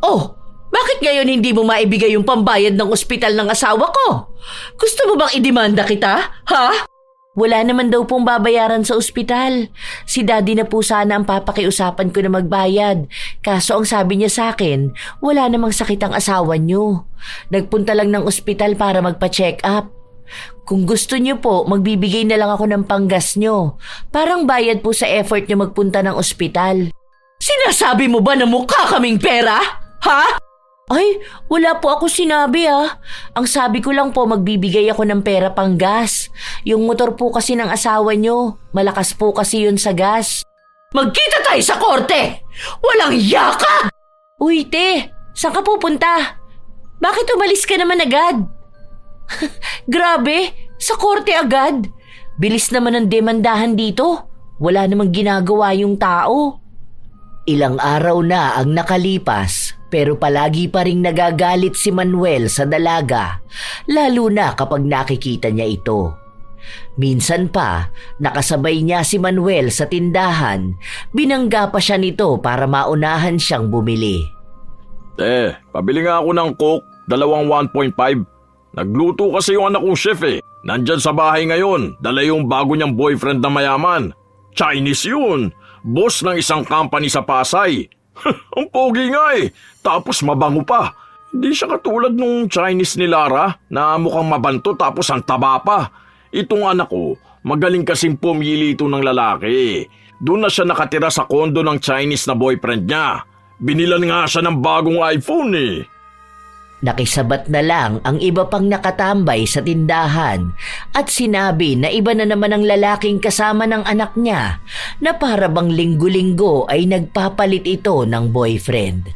Oh, bakit ngayon hindi mo maibigay yung pambayad ng ospital ng asawa ko? Gusto mo bang idemanda kita? Ha? Wala naman daw pong babayaran sa ospital. Si Daddy na po sana ang papakiusapan ko na magbayad. Kaso ang sabi niya sa akin, wala namang sakit ang asawa niyo. Nagpunta lang ng ospital para magpa-check up. Kung gusto niyo po, magbibigay na lang ako ng panggas niyo. Parang bayad po sa effort niyo magpunta ng ospital. Sinasabi mo ba na mukha kaming pera? Ha? Ay, wala po ako sinabi Ang sabi ko lang po magbibigay ako ng pera pang gas. Yung motor po kasi ng asawa niyo, malakas po kasi yun sa gas. Magkita tayo sa korte! Walang yaka! Uy, te, saan ka pupunta? Bakit umalis ka naman agad? Grabe, sa korte agad. Bilis naman ang demandahan dito. Wala namang ginagawa yung tao. Ilang araw na ang nakalipas Pero palagi pa ring nagagalit si Manuel sa dalaga, lalo na kapag nakikita niya ito. Minsan pa, nakasabay niya si Manuel sa tindahan, binangga pa siya nito para maunahan siyang bumili. Pabili nga ako ng Coke, 1.5. Nagluto kasi yung anak kong chef Nandyan sa bahay ngayon, dala yung bago niyang boyfriend na mayaman. Chinese yun, boss ng isang company sa Pasay. Ang pogi nga tapos mabango pa. Hindi siya katulad nung Chinese ni Lara na mukhang mabanto tapos ang taba pa. Itong anak ko, magaling kasing pumili ito ng lalaki. Doon na siya nakatira sa kondo ng Chinese na boyfriend niya. Binilan nga siya ng bagong iPhone Nakisabat na lang ang iba pang nakatambay sa tindahan at sinabi na iba na naman ang lalaking kasama ng anak niya na para bang linggo-linggo ay nagpapalit ito ng boyfriend.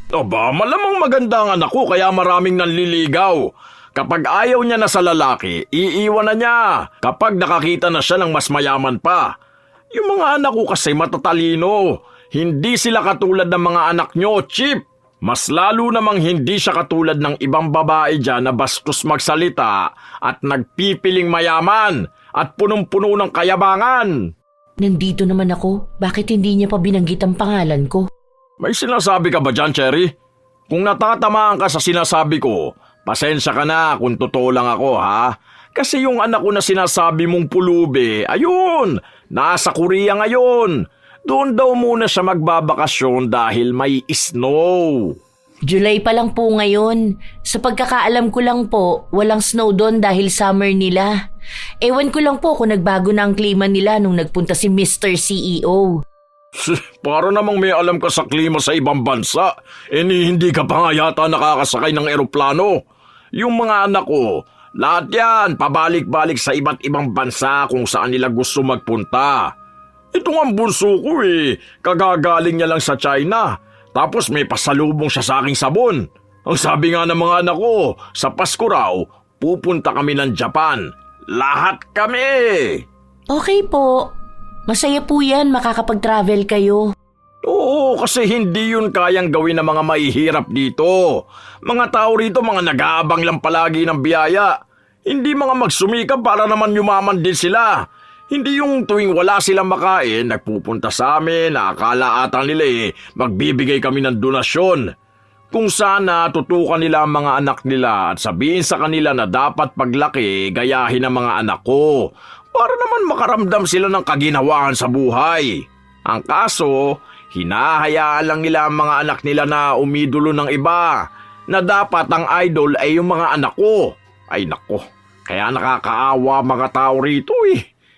Aba, malamang maganda ang anak ko kaya maraming nanliligaw. Kapag ayaw niya na sa lalaki, iiwan na niya. Kapag nakakita na siya ng mas mayaman pa. Yung mga anak ko kasi matatalino. Hindi sila katulad ng mga anak nyo, Chip. Mas lalo namang hindi siya katulad ng ibang babae dyan na bastos magsalita at nagpipiling mayaman at punong-puno ng kayabangan. Nandito naman ako. Bakit hindi niya pa binanggit ang pangalan ko? May sinasabi ka ba dyan, Cherry? Kung natatamaan ka sa sinasabi ko, pasensya ka na kung totoo lang ako, ha? Kasi yung anak ko na sinasabi mong pulubi, ayun, nasa Korea ngayon. Doon daw muna siya magbabakasyon dahil may snow. July pa lang po ngayon. Sa pagkakaalam ko lang po, walang snow doon dahil summer nila. Ewan ko lang po kung nagbago na ang klima nila nung nagpunta si Mr. CEO. Para namang may alam ka sa klima sa ibang bansa. Hindi ka pa nga yata nakakasakay ng eroplano. Yung mga anak ko, lahat yan pabalik-balik sa iba't ibang bansa kung saan nila gusto magpunta. Ito nga ang bunso ko kagagaling niya lang sa China. Tapos may pasalubong siya sa aking sabon. Ang sabi nga ng mga anak ko, sa Pasko raw, pupunta kami ng Japan. Lahat kami! Okay po. Masaya po yan, makakapag-travel kayo. Oo, kasi hindi yun kayang gawin ng mga mahihirap dito. Mga tao rito, mga nag-aabang lang palagi ng biyaya. Hindi mga magsumikap para naman yumaman din sila. Hindi yung tuwing wala silang makain, nagpupunta sa amin na akala ata nila magbibigay kami ng donasyon. Kung sana tutukan nila ang mga anak nila at sabihin sa kanila na dapat paglaki gayahin ang mga anak ko para naman makaramdam sila ng kaginhawaan sa buhay. Ang kaso, hinahayaan lang nila ang mga anak nila na umidolo ng iba na dapat ang idol ay yung mga anak ko. Ay nako, kaya nakakaawa mga tao rito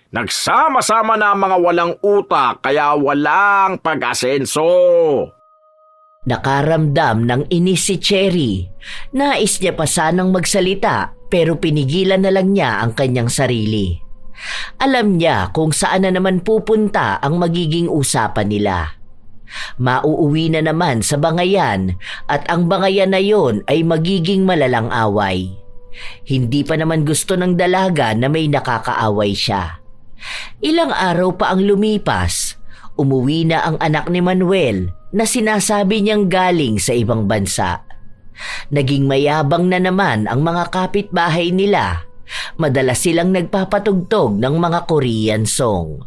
Nagsama-sama na ang mga walang utak kaya walang pag-asenso. Nakaramdam ng inis si Cherry. Nais niya pa sanang magsalita pero pinigilan na lang niya ang kanyang sarili. Alam niya kung saan na naman pupunta ang magiging usapan nila. Mauuwi na naman sa bangayan at ang bangayan na yon ay magiging malalang away. Hindi pa naman gusto ng dalaga na may nakakaaway siya. Ilang araw pa ang lumipas, umuwi na ang anak ni Manuel na sinasabi niyang galing sa ibang bansa. Naging mayabang na naman ang mga kapitbahay nila. Madalas silang nagpapatugtog ng mga Korean song.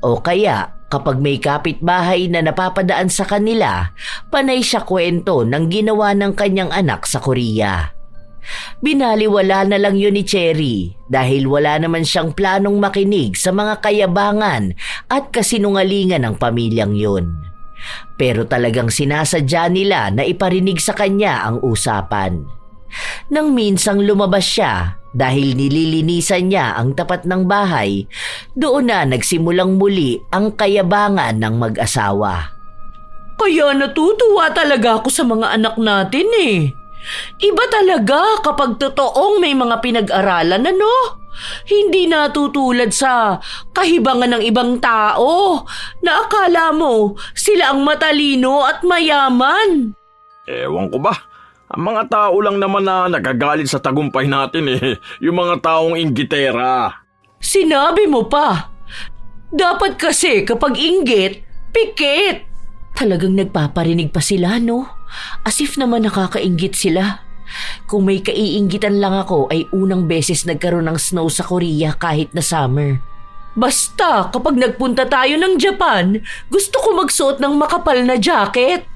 O kaya kapag may kapitbahay na napapadaan sa kanila, panay siya kwento ng ginawa ng kanyang anak sa Korea. Binaliwala na lang yun ni Cherry dahil wala naman siyang planong makinig sa mga kayabangan at kasinungalingan ng pamilyang yun. Pero talagang sinasadya nila na iparinig sa kanya ang usapan. Nang minsang lumabas siya dahil nililinisan niya ang tapat ng bahay, doon na nagsimulang muli ang kayabangan ng mag-asawa. Kaya natutuwa talaga ako sa mga anak natin Iba talaga kapag totoong may mga pinag-aralan, Hindi natutulad sa kahibangan ng ibang tao na akala mo sila ang matalino at mayaman. Ewan ko ba? Ang mga tao lang naman na nagagalit sa tagumpay natin yung mga taong inggitera. Sinabi mo pa. Dapat kasi kapag inggit, pikit. Talagang nagpaparinig pa sila, As if naman nakakainggit sila. Kung may kaiinggitan lang ako ay unang beses nagkaroon ng snow sa Korea kahit na summer. Basta kapag nagpunta tayo ng Japan, gusto ko magsuot ng makapal na jacket.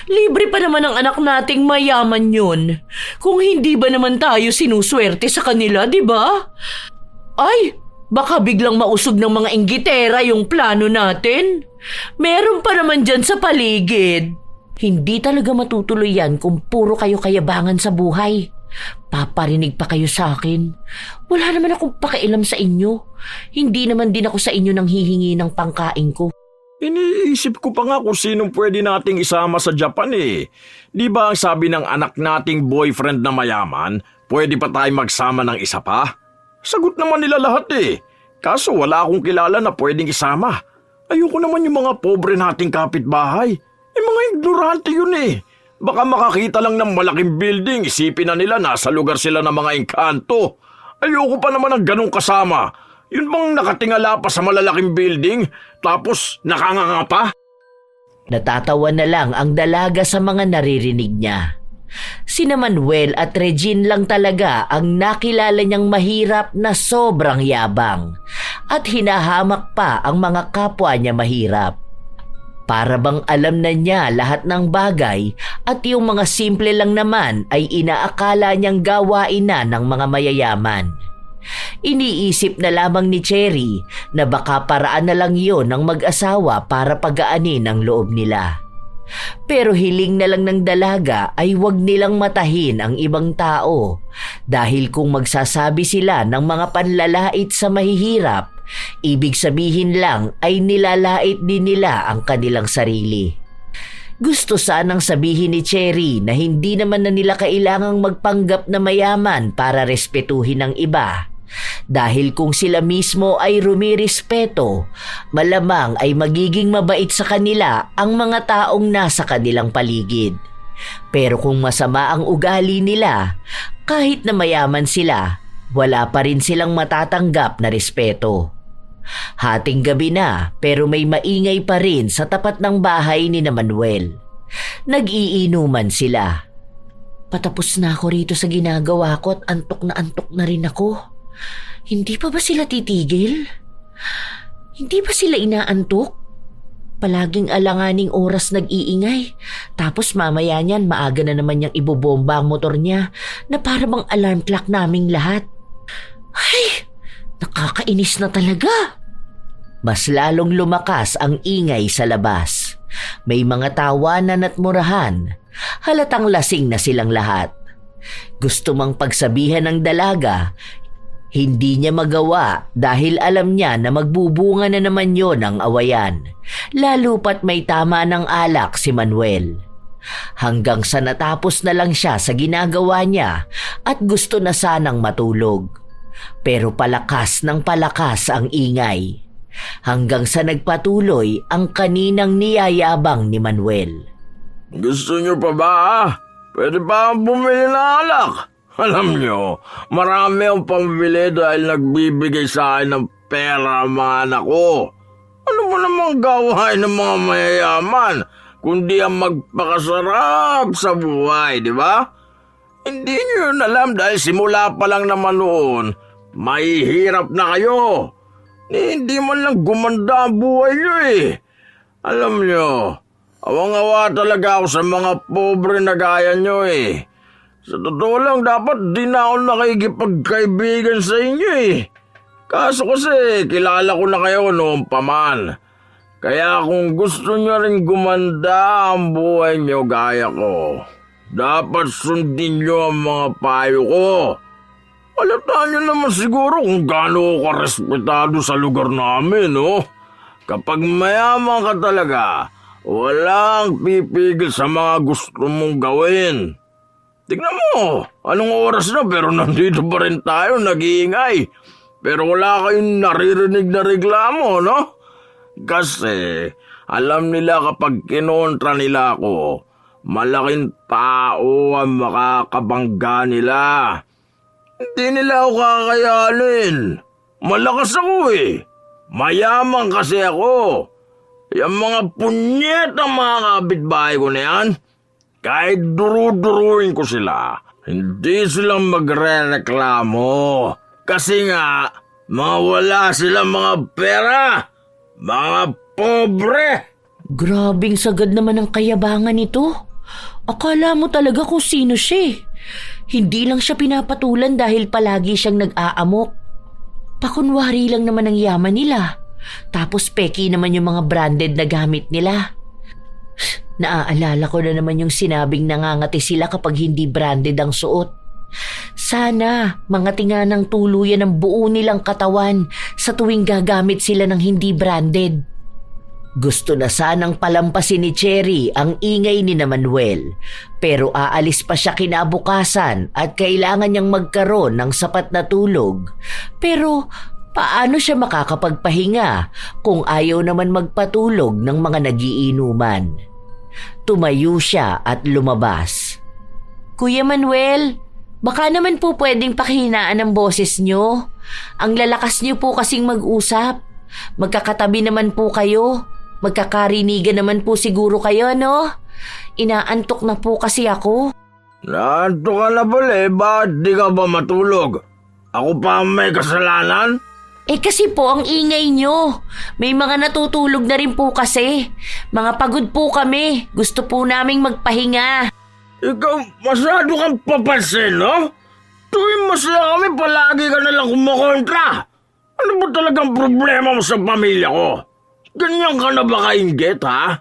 Libre pa naman ang anak nating mayaman yun. Kung hindi ba naman tayo sinuswerte sa kanila, di ba? Ay, baka biglang mausog ng mga inggitera yung plano natin. Meron pa naman dyan sa paligid. Hindi talaga matutuloy yan kung puro kayo kayabangan sa buhay. Paparinig pa kayo sa akin. Wala naman akong pakialam sa inyo. Hindi naman din ako sa inyo nang hihingi ng pangkain ko. Iniisip ko pa nga kung sinong pwede nating isama sa Japan eh. Di ba ang sabi ng anak nating boyfriend na mayaman, pwede pa tayo magsama ng isa pa? Sagot naman nila lahat eh. Kaso wala akong kilala na pwedeng isama. Ayoko naman yung mga pobre nating kapitbahay. Mga ignorante yun eh. Baka makakita lang ng malaking building, isipin na nila nasa lugar sila ng mga engkanto. Ayoko pa naman ng ganong kasama. Yun bang nakatingala pa sa malalaking building, tapos nakanganga pa? Natatawa na lang ang dalaga sa mga naririnig niya. Sina Manuel at Regine lang talaga ang nakilala niyang mahirap na sobrang yabang at hinahamak pa ang mga kapwa niya mahirap. Para bang alam na niya lahat ng bagay at yung mga simple lang naman ay inaakala niyang gawain na ng mga mayayaman. Iniisip na lamang ni Cherry na baka paraan na lang yon ng mag-asawa para pagaanin ang loob nila. Pero hiling na lang ng dalaga ay wag nilang matahin ang ibang tao dahil kung magsasabi sila ng mga panlalait sa mahihirap, ibig sabihin lang ay nilalait din nila ang kanilang sarili. Gusto sanang sabihin ni Cherry na hindi naman na nila kailangang magpanggap na mayaman para respetuhin ang iba. Dahil kung sila mismo ay rumirespeto, malamang ay magiging mabait sa kanila ang mga taong nasa kanilang paligid. Pero kung masama ang ugali nila, kahit na mayaman sila, wala pa rin silang matatanggap na respeto. Hating gabi na pero may maingay pa rin sa tapat ng bahay ni Manuel. Nag-iinuman sila. Patapos na ako rito sa ginagawa ko at antok na rin ako. Hindi pa ba sila titigil? Hindi ba sila inaantok? Palaging alanganing oras nag-iingay. Tapos mamaya niyan maaga na naman niyang ibobomba ang motor niya na para bang alarm clock naming lahat. Ay, nakakainis na talaga. Mas lalong lumakas ang ingay sa labas. May mga tawanan at murahan. Halatang lasing na silang lahat. Gusto mang pagsabihan ng dalaga, hindi niya magawa dahil alam niya na magbubunga na naman yon ang awayan, lalo pat may tama ng alak si Manuel. Hanggang sa natapos na lang siya sa ginagawa niya at gusto na sanang matulog. Pero palakas ng palakas ang ingay. Hanggang sa nagpatuloy ang kaninang niyayabang ni Manuel. Gusto niyo pa ba? Pwede ba bumili ng alak? Alam niyo, marami ang pambili dahil nagbibigay sa akin ng pera ang mga anak ko. Ano mo namang gawain ng mga mayayaman, kundi ang magpakasarap sa buhay, di ba? Hindi niyo yun alam dahil simula pa lang naman noon, mahihirap na kayo. Hindi man lang gumanda ang buhay niyo eh. Alam niyo, awang-awa talaga ako sa mga pobre na gaya niyo eh. Sa totoo lang, dapat di na ako nakikipagkaibigan sa inyo eh. Kaso kasi, kilala ko na kayo noon pa man. Kaya kung gusto niyo rin gumanda ang buhay niyo gaya ko, dapat sundin niyo ang mga payo ko. Alataan niyo naman siguro kung gaano ka respetado sa lugar namin, no? Kapag mayaman ka talaga, walang pipigil sa mga gusto mong gawin. Tignan mo, anong oras na pero nandito pa rin tayo nag-iingay. Pero wala kayong naririnig na reklamo, no? Kasi alam nila kapag kinontra nila ako, malaking tao ang makakabangga nila. Hindi nila ako kakayanin. Malakas ako eh. Mayaman kasi ako. Yung mga punyet ang mga kapitbahay ko na yan. Kahit duru-duruin ko sila, hindi sila magre-reklamo. Kasi nga, mawala sila mga pera. Mga pobre. Grabing sagad naman ang kayabangan nito. Akala mo talaga kung sino siya. Hindi lang siya pinapatulan dahil palagi siyang nag-aamok. Pakunwari lang naman ang yaman nila. Tapos peki naman yung mga branded na gamit nila. Naaalala ko na naman yung sinabing nangangati sila kapag hindi branded ang suot. Sana mangati nga ng tuluyan ang buo nilang katawan sa tuwing gagamit sila ng hindi branded. Gusto na sanang palampasin ni Cherry ang ingay ni Manuel, pero aalis pa siya kinabukasan at kailangan niyang magkaroon ng sapat na tulog. Pero paano siya makakapagpahinga kung ayaw naman magpatulog ng mga nagiinuman? Tumayo siya at lumabas. Kuya Manuel, baka naman po pwedeng pakihinaan ang boses niyo. Ang lalakas niyo po kasing mag-usap. Magkakatabi naman po kayo. Magkakarinigan naman po siguro kayo, no? Inaantok na po kasi ako. Naanto ka na pala bakit di ka ba matulog? Ako pa ang may kasalanan? Kasi po ang ingay nyo. May mga natutulog na rin po kasi. Mga pagod po kami. Gusto po naming magpahinga. Ikaw, masyado kang papansin, no? Tuwing masaya kami, palagi ka nalang kumukontra. Ano ba talagang problema mo sa pamilya ko? Ganyan ka na ba kainggit, ha?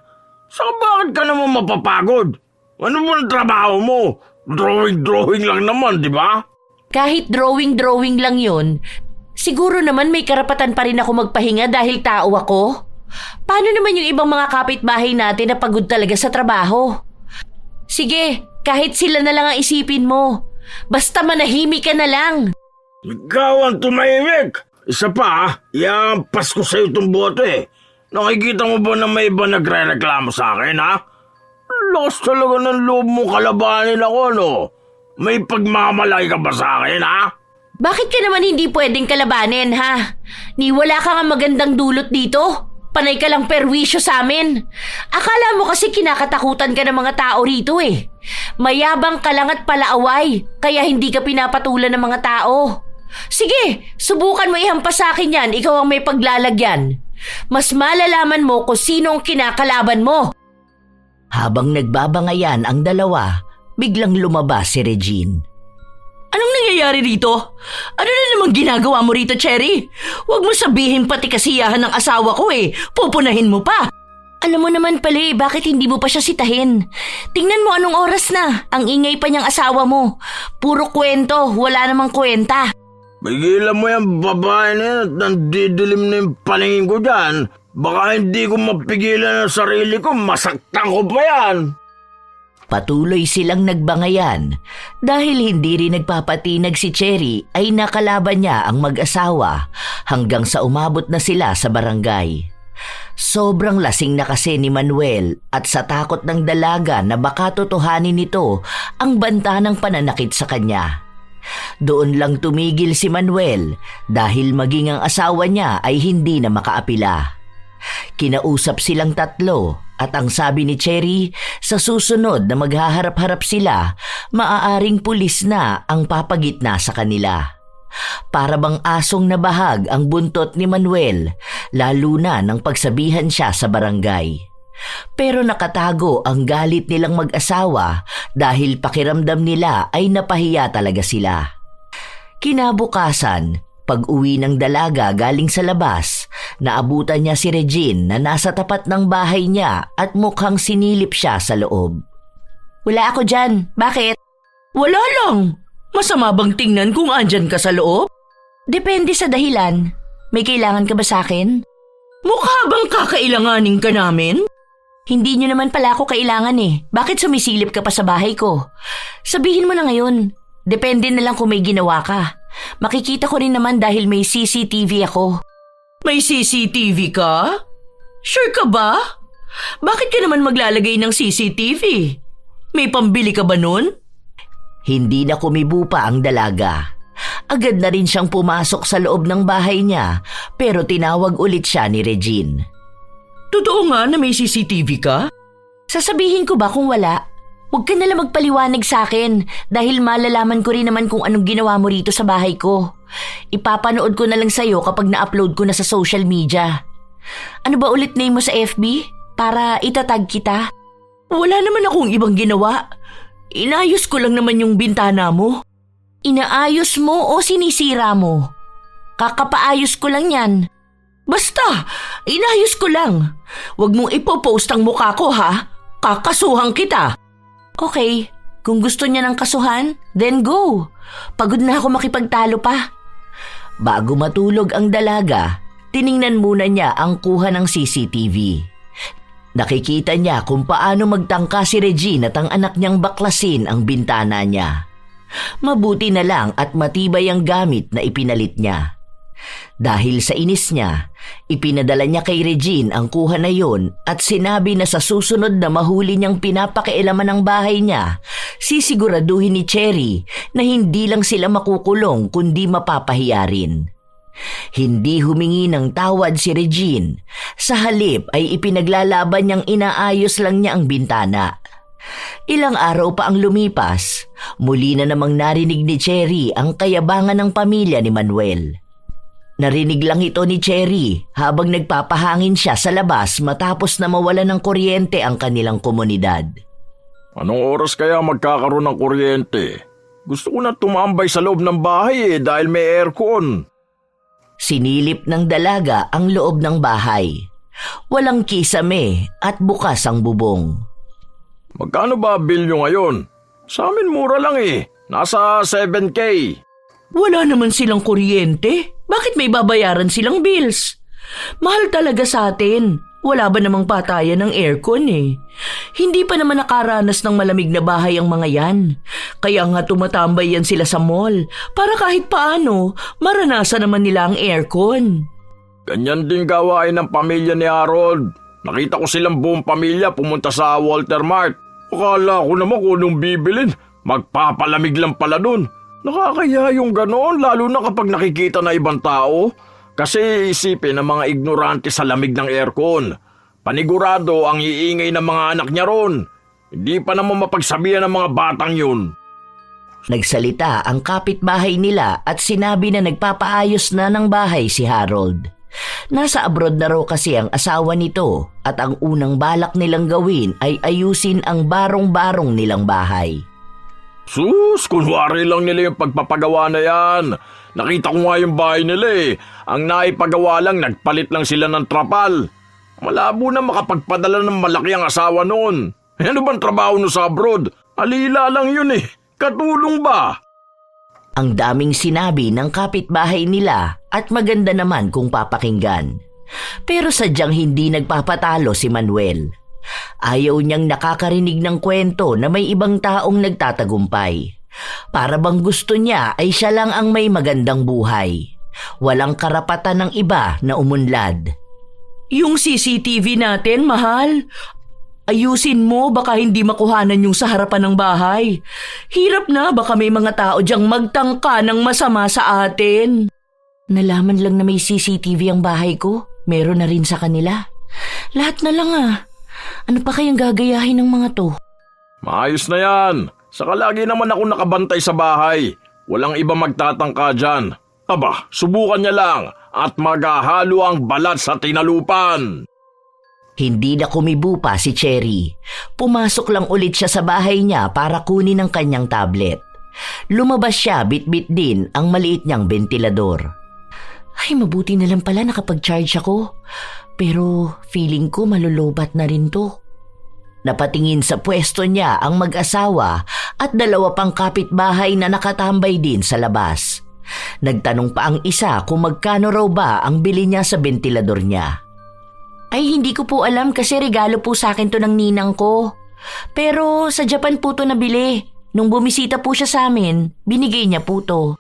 Saka bakit ka naman mapapagod? Ano ba ang trabaho mo? Drawing lang naman, di ba? Kahit drawing lang yun, siguro naman may karapatan pa rin ako magpahinga dahil tao ako. Paano naman yung ibang mga kapitbahay natin na pagod talaga sa trabaho? Sige, kahit sila na lang ang isipin mo. Basta manahimik ka na lang. Ikaw ang tumahimik. Isa pa, iampas ko sa'yo itong bote. Nakikita mo ba na may iba nagre-reklamo sa akin, ha? Lakas talaga ng loob mo kalabanin ako, no? May pagmamalaki ka ba sa akin, ha? Bakit ka naman hindi pwedeng kalabanin, ha? Ni wala ka nga magandang dulot dito. Panay ka lang perwisyo sa amin. Akala mo kasi kinakatakutan ka ng mga tao rito eh. Mayabang ka lang at palaaway, kaya hindi ka pinapatulan ng mga tao. Sige, subukan mo ihampas sa akin yan, ikaw ang may paglalagyan. Mas malalaman mo kung sino ang kinakalaban mo. Habang nagbabangayan ang dalawa, biglang lumabas si Regine. Anong nangyayari rito? Ano na namang ginagawa mo rito, Cherry? Huwag mo sabihin pati kasiyahan ng asawa ko eh. Pupunahin mo pa. Alam mo naman pala bakit hindi mo pa siya sitahin? Tingnan mo anong oras na. Ang ingay pa niyang asawa mo. Puro kwento, wala namang kwenta. Pigilan mo yung babae na yan at nandidilim na yung paningin ko dyan. Baka hindi ko mapigilan ang sarili ko, masaktan ko pa yan. Patuloy silang nagbangayan dahil hindi rin nagpapatinag si Cherry ay nakalaban niya ang mag-asawa hanggang sa umabot na sila sa barangay. Sobrang lasing na kasi ni Manuel at sa takot ng dalaga na baka totohanin nito ang banta ng pananakit sa kanya. Doon lang tumigil si Manuel dahil maging ang asawa niya ay hindi na makaapila. Kinausap silang tatlo at ang sabi ni Cherry, sa susunod na maghaharap-harap sila, maaaring pulis na ang papagitna sa kanila. Para bang asong nabahag ang buntot ni Manuel, lalo na nang pagsabihan siya sa barangay. Pero nakatago ang galit nilang mag-asawa dahil pakiramdam nila ay napahiya talaga sila. Kinabukasan, pag-uwi ng dalaga galing sa labas, naabutan niya si Regine na nasa tapat ng bahay niya at mukhang sinilip siya sa loob. Wala ako dyan. Bakit? Wala lang. Masama bang tingnan kung andyan ka sa loob? Depende sa dahilan. May kailangan ka ba sa akin? Mukha bang kakailanganin ka namin? Hindi nyo naman pala ako kailangan eh. Bakit sumisilip ka pa sa bahay ko? Sabihin mo na ngayon. Depende na lang kung may ginawa ka. Makikita ko rin naman dahil may CCTV ako. May CCTV ka? Sure ka ba? Bakit ka naman maglalagay ng CCTV? May pambili ka ba nun? Hindi na kumibo pa ang dalaga. Agad na rin siyang pumasok sa loob ng bahay niya pero tinawag ulit siya ni Regine. Totoo nga na may CCTV ka? Sasabihin ko ba kung wala? Huwag ka nalang magpaliwanag sa akin dahil malalaman ko rin naman kung anong ginawa mo rito sa bahay ko. Ipapanood ko na lang sa'yo kapag na-upload ko na sa social media. Ano ba ulit name mo sa FB? Para itatag kita? Wala naman akong ibang ginawa. Inaayos ko lang naman yung bintana mo. Inaayos mo o sinisira mo? Kakapaayos ko lang yan. Basta, inayos ko lang. Huwag mong ipopost ang mukha ko ha. Kakasuhan kita. Okay, kung gusto niya ng kasuhan, then go. Pagod na ako makipagtalo pa. Bago matulog ang dalaga, tiningnan muna niya ang kuha ng CCTV. Nakikita niya kung paano magtangka si Regine at ang anak niyang baklasin ang bintana niya. Mabuti na lang at matibay ang gamit na ipinalit niya. Dahil sa inis niya, ipinadala niya kay Regine ang kuha na yon at sinabi na sa susunod na mahuli niyang pinapakialaman ng bahay niya, sisiguraduhin ni Cherry na hindi lang sila makukulong kundi mapapahiya rin. Hindi humingi ng tawad si Regine, sa halip ay ipinaglalaban niyang inaayos lang niya ang bintana. Ilang araw pa ang lumipas, muli na namang narinig ni Cherry ang kayabangan ng pamilya ni Manuel. Narinig lang ito ni Cherry habang nagpapahangin siya sa labas matapos na mawala ng kuryente ang kanilang komunidad. Anong oras kaya magkakaroon ng kuryente? Gusto ko na tumambay sa loob ng bahay dahil may aircon. Sinilip ng dalaga ang loob ng bahay. Walang kisame at bukas ang bubong. Magkano ba bill nyo ngayon? Sa amin mura lang Nasa 7K. Wala naman silang kuryente. Bakit may babayaran silang bills? Mahal talaga sa atin. Wala ba namang patayan ng aircon Hindi pa naman nakaranas ng malamig na bahay ang mga yan. Kaya nga tumatambay yan sila sa mall para kahit paano maranasan naman nila ang aircon. Ganyan din gawain ng pamilya ni Harold. Nakita ko silang buong pamilya pumunta sa Walter Mart. Akala ko naman kung anong bibilin, magpapalamig lang pala dun. Nakakaya yung ganoon lalo na kapag nakikita na ibang tao. Kasi isipin ng mga ignorante sa lamig ng aircon. Panigurado ang iingay ng mga anak niya ron. Hindi pa naman mapagsabihan ng mga batang yun. Nagsalita ang kapitbahay nila at sinabi na nagpapaayos na ng bahay si Harold. Nasa abroad na raw kasi ang asawa nito at ang unang balak nilang gawin ay ayusin ang barong-barong nilang bahay. Sus, kunwari lang nila yung pagpapagawa na yan. Nakita ko nga yung bahay nila Ang naipagawa lang, nagpalit lang sila ng trapal. Malabo na makapagpadala ng malaki ang asawa noon. Ano bang trabaho no sa abroad? Alila lang yun Katulong ba? Ang daming sinabi ng kapitbahay nila at maganda naman kung papakinggan. Pero sadyang hindi nagpapatalo si Manuel. Ayaw niyang nakakarinig ng kwento na may ibang taong nagtatagumpay. Para bang gusto niya ay siya lang ang may magandang buhay. Walang karapatan ng iba na umunlad. Yung CCTV natin, mahal. Ayusin mo, baka hindi makuhanan yung sa harapan ng bahay. Hirap na, baka may mga tao diyang magtangka ng masama sa atin. Nalaman lang na may CCTV ang bahay ko. Meron na rin sa kanila. Lahat na lang Ano pa kayang gagayahin ng mga to? Maayos na yan. Saka lagi naman ako nakabantay sa bahay. Walang iba magtatangka dyan. Aba, subukan niya lang at maghahalo ang balat sa tinalupan. Hindi na kumibo pa si Cherry. Pumasok lang ulit siya sa bahay niya para kunin ang kanyang tablet. Lumabas siya, bit-bit din ang maliit niyang bentilador. Ay, mabuti na lang pala nakapag-charge ako. Pero feeling ko malulobat na rin to. Napatingin sa pwesto niya ang mag-asawa at dalawa pang kapitbahay na nakatambay din sa labas. Nagtanong pa ang isa kung magkano raw ba ang bili niya sa bentilador niya. Ay, hindi ko po alam kasi regalo po sa akin to ng ninang ko. Pero sa Japan po to nabili. Nung bumisita po siya sa amin, binigay niya po to.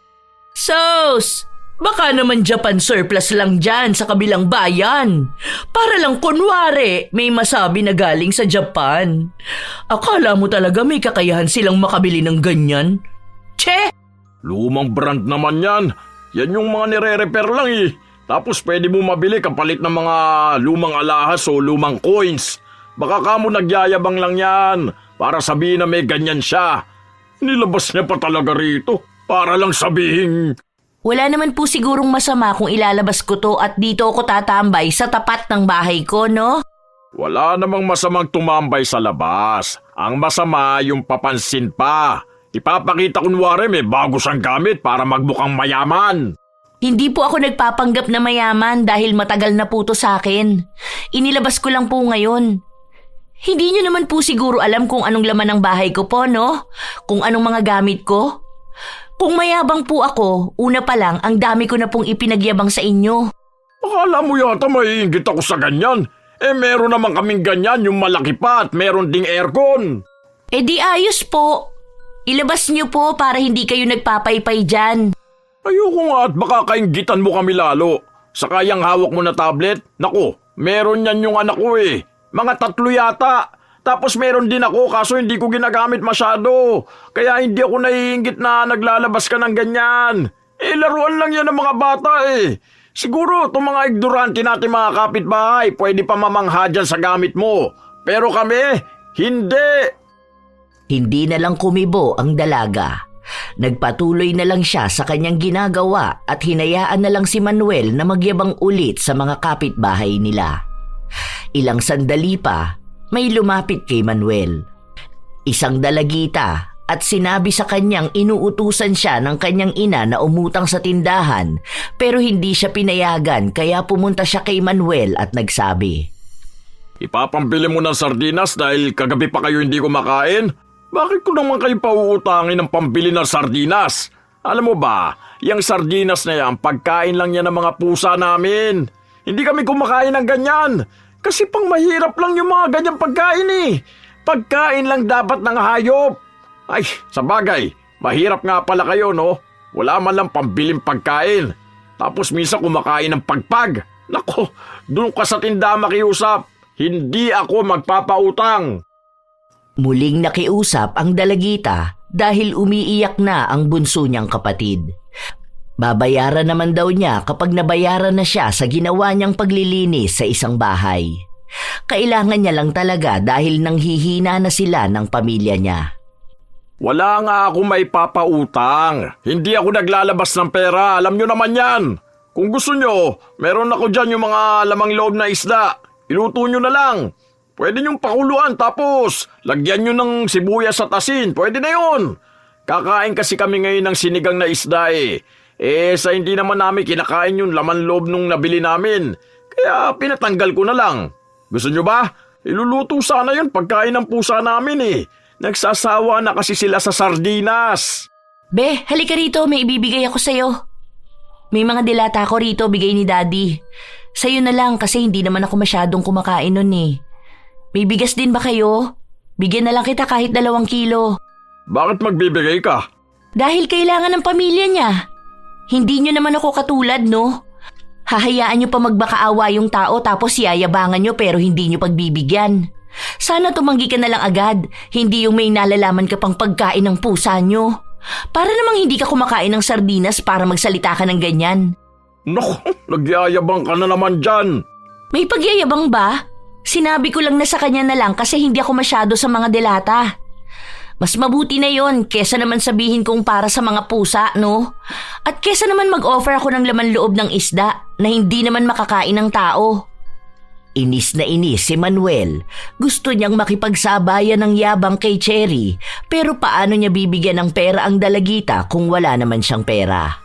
Sos! Baka naman Japan surplus lang dyan sa kabilang bayan. Para lang kunwari may masabi na galing sa Japan. Akala mo talaga may kakayahan silang makabili ng ganyan? Che! Lumang brand naman yan. Yan yung mga nire-repair lang Tapos pwede mo mabili kapalit ng mga lumang alahas o lumang coins. Baka kamo nagyayabang lang yan. para sabihin na may ganyan siya. Nilabas niya pa talaga rito para lang sabihin. Wala naman po sigurong masama kung ilalabas ko to at dito ako tatambay sa tapat ng bahay ko, no? Wala namang masamang tumambay sa labas. Ang masama yung papansin pa. Ipapakita kunwari may bago siyang gamit para magmukhang mayaman. Hindi po ako nagpapanggap na mayaman dahil matagal na po to sa akin. Inilabas ko lang po ngayon. Hindi niyo naman po siguro alam kung anong laman ng bahay ko po, no? Kung anong mga gamit ko? Kung mayabang po ako, una pa lang ang dami ko na pong ipinagyabang sa inyo. Akala mo yata maiinggit ako sa ganyan. Meron naman kaming ganyan, yung malaki pa at meron ding aircon. Di ayos po. Ilabas niyo po para hindi kayo nagpapaypay dyan. Ayoko nga at baka kainggitan mo kami lalo. Saka yung hawak mo na tablet, naku, meron yan yung anak ko eh. Mga 3 yata. Tapos meron din ako kaso hindi ko ginagamit masyado. Kaya hindi ako naiinggit na naglalabas ka ng ganyan. Laruan lang yan ng mga bata eh. Siguro itong mga ignorante natin mga kapitbahay pwede pa mamangha dyan sa gamit mo. Pero kami, hindi. Hindi na lang kumibo ang dalaga. Nagpatuloy na lang siya sa kanyang ginagawa at hinayaan na lang si Manuel na magyabang ulit sa mga kapitbahay nila. Ilang sandali pa, may lumapit kay Manuel. Isang dalagita at sinabi sa kanyang inuutusan siya ng kanyang ina na umutang sa tindahan pero hindi siya pinayagan kaya pumunta siya kay Manuel at nagsabi, Ipapambili mo ng sardinas dahil kagabi pa kayo hindi kumakain? Bakit ko naman kayo pauutangin ng pambili ng sardinas? Alam mo ba, yung sardinas na yan, pagkain lang yan ng mga pusa namin. Hindi kami kumakain ng ganyan. Kasi pang mahirap lang yung mga ganyang pagkain eh. Pagkain lang dapat ng hayop. Ay, sa bagay, mahirap nga pala kayo no? Wala man lang pambiling pagkain. Tapos minsan kumakain ng pagpag. Nako, doon ka sa tindahan makiusap. Hindi ako magpapautang. Muling nakiusap ang dalagita dahil umiiyak na ang bunso niyang kapatid. Babayaran naman daw niya kapag nabayaran na siya sa ginawa niyang paglilinis sa isang bahay. Kailangan niya lang talaga dahil nanghihina na sila ng pamilya niya. Wala nga ako may papautang. Hindi ako naglalabas ng pera. Alam nyo naman yan. Kung gusto nyo, meron ako dyan yung mga lamang loob na isda. Iluto nyo na lang. Pwede nyong pakuluan tapos lagyan nyo ng sibuyas at asin. Pwede na yun. Kakain kasi kami ngayon ng sinigang na isda eh. Sa hindi naman namin kinakain yung laman loob nung nabili namin. Kaya pinatanggal ko na lang. Gusto nyo ba? Iluluto sana yun pagkain ng pusa namin eh. Nagsasawa na kasi sila sa sardinas. Be, halika rito, may ibibigay ako sa'yo. May mga dilata ako rito, bigay ni Daddy. Sa'yo na lang kasi hindi naman ako masyadong kumakain nun eh. May bigas din ba kayo? Bigyan na lang kita kahit 2 kilo. Bakit magbibigay ka? Dahil kailangan ng pamilya niya. Hindi niyo naman ako katulad, no? Hahayaan niyo pa magbakaawa yung tao tapos yayabangan niyo pero hindi niyo pagbibigyan. Sana tumanggi ka na lang agad, hindi yung may nalalaman ka pang pagkain ng pusa niyo. Para namang hindi ka kumakain ng sardinas para magsalita ka ng ganyan. Naku, nagyayabang ka na naman dyan. May pagyayabang ba? Sinabi ko lang na sa kanya na lang kasi hindi ako masyado sa mga delata. Mas mabuti na yon kesa naman sabihin kong para sa mga pusa, no? At kesa naman mag-offer ako ng laman loob ng isda na hindi naman makakain ng tao. Inis na inis si Manuel. Gusto niyang makipagsabayan ng yabang kay Cherry pero paano niya bibigyan ng pera ang dalagita kung wala naman siyang pera?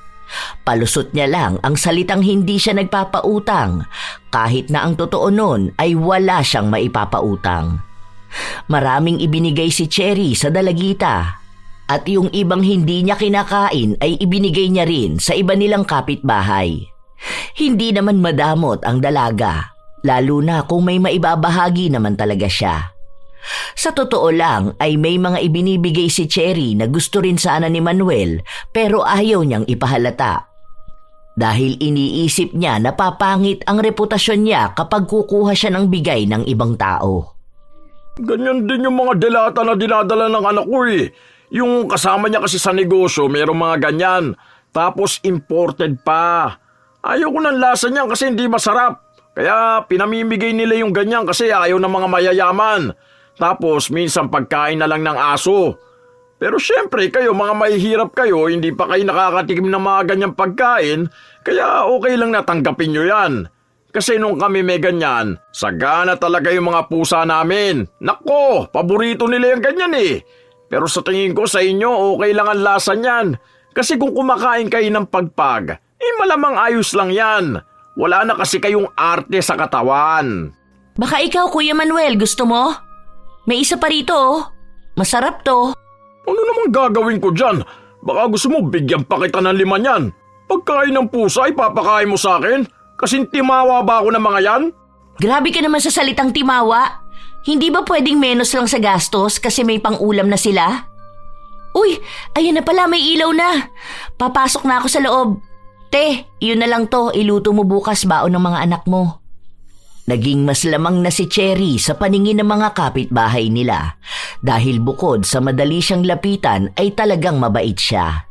Palusot niya lang ang salitang hindi siya nagpapautang kahit na ang totoo nun ay wala siyang maipapautang. Maraming ibinigay si Cherry sa dalagita at yung ibang hindi niya kinakain ay ibinigay niya rin sa iba nilang kapitbahay. Hindi naman madamot ang dalaga, lalo na kung may maibabahagi naman talaga siya. Sa totoo lang ay may mga ibinibigay si Cherry na gusto rin sana ni Manuel pero ayaw niyang ipahalata. Dahil iniisip niya na papangit ang reputasyon niya kapag kukuha siya ng bigay ng ibang tao. Ganyan din yung mga delata na dinadala ng anak ko eh. Yung kasama niya kasi sa negosyo, mayroong mga ganyan. Tapos imported pa. Ayaw ko ng lasa niyan kasi hindi masarap. Kaya pinamimigay nila yung ganyan kasi ayaw ng mga mayayaman. Tapos minsan pagkain na lang ng aso. Pero syempre kayo mga mahihirap kayo, hindi pa kayo nakakatikim ng mga ganyang pagkain, kaya okay lang natanggapin nyo yan. Kasi nung kami may ganyan, sagana talaga yung mga pusa namin. Nako, paborito nila yung ganyan eh. Pero sa tingin ko sa inyo, okay lang ang lasa niyan. Kasi kung kumakain kayo ng pagpag, malamang ayos lang yan. Wala na kasi kayong arte sa katawan. Baka ikaw, Kuya Manuel, gusto mo? May isa pa rito, oh. Masarap to. Ano namang gagawin ko dyan? Baka gusto mo bigyan pa kita ng 5 yan. Pagkain ng pusa, ipapakain mo sa akin? Kasing timawa ba ako ng mga yan? Grabe ka naman sa salitang timawa. Hindi ba pwedeng menos lang sa gastos kasi may pang-ulam na sila? Uy, ayan na pala, may ilaw na. Papasok na ako sa loob. Te, yun na lang to, iluto mo bukas baon ng mga anak mo. Naging mas lamang na si Cherry sa paningin ng mga kapitbahay nila dahil bukod sa madali siyang lapitan ay talagang mabait siya.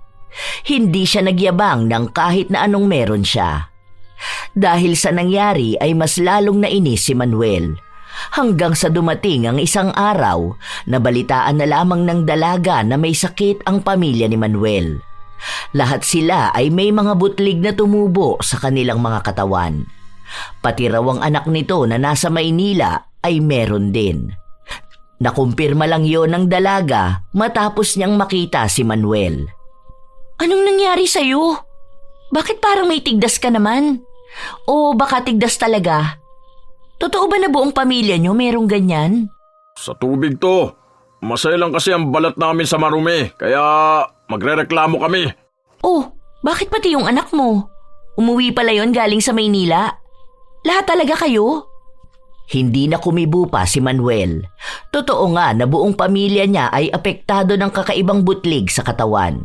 Hindi siya nagyabang ng kahit na anong meron siya. Dahil sa nangyari ay mas lalong nainis si Manuel. Hanggang sa dumating ang isang araw, nabalitaan na lamang ng dalaga na may sakit ang pamilya ni Manuel. Lahat sila ay may mga butlig na tumubo sa kanilang mga katawan. Pati raw ang anak nito na nasa Maynila ay meron din. Nakumpirma lang yon ng dalaga matapos niyang makita si Manuel. Anong nangyari sa'yo? Bakit parang may tigdas ka naman? O baka tigdas talaga? Totoo ba na buong pamilya niyo merong ganyan? Sa tubig to. Masaya lang kasi ang balat namin sa marumi, kaya magrereklamo kami. Oh, bakit pati yung anak mo? Umuwi pala yon galing sa Maynila? Lahat talaga kayo? Hindi na kumibo pa si Manuel. Totoo nga na buong pamilya niya ay apektado ng kakaibang butlig sa katawan.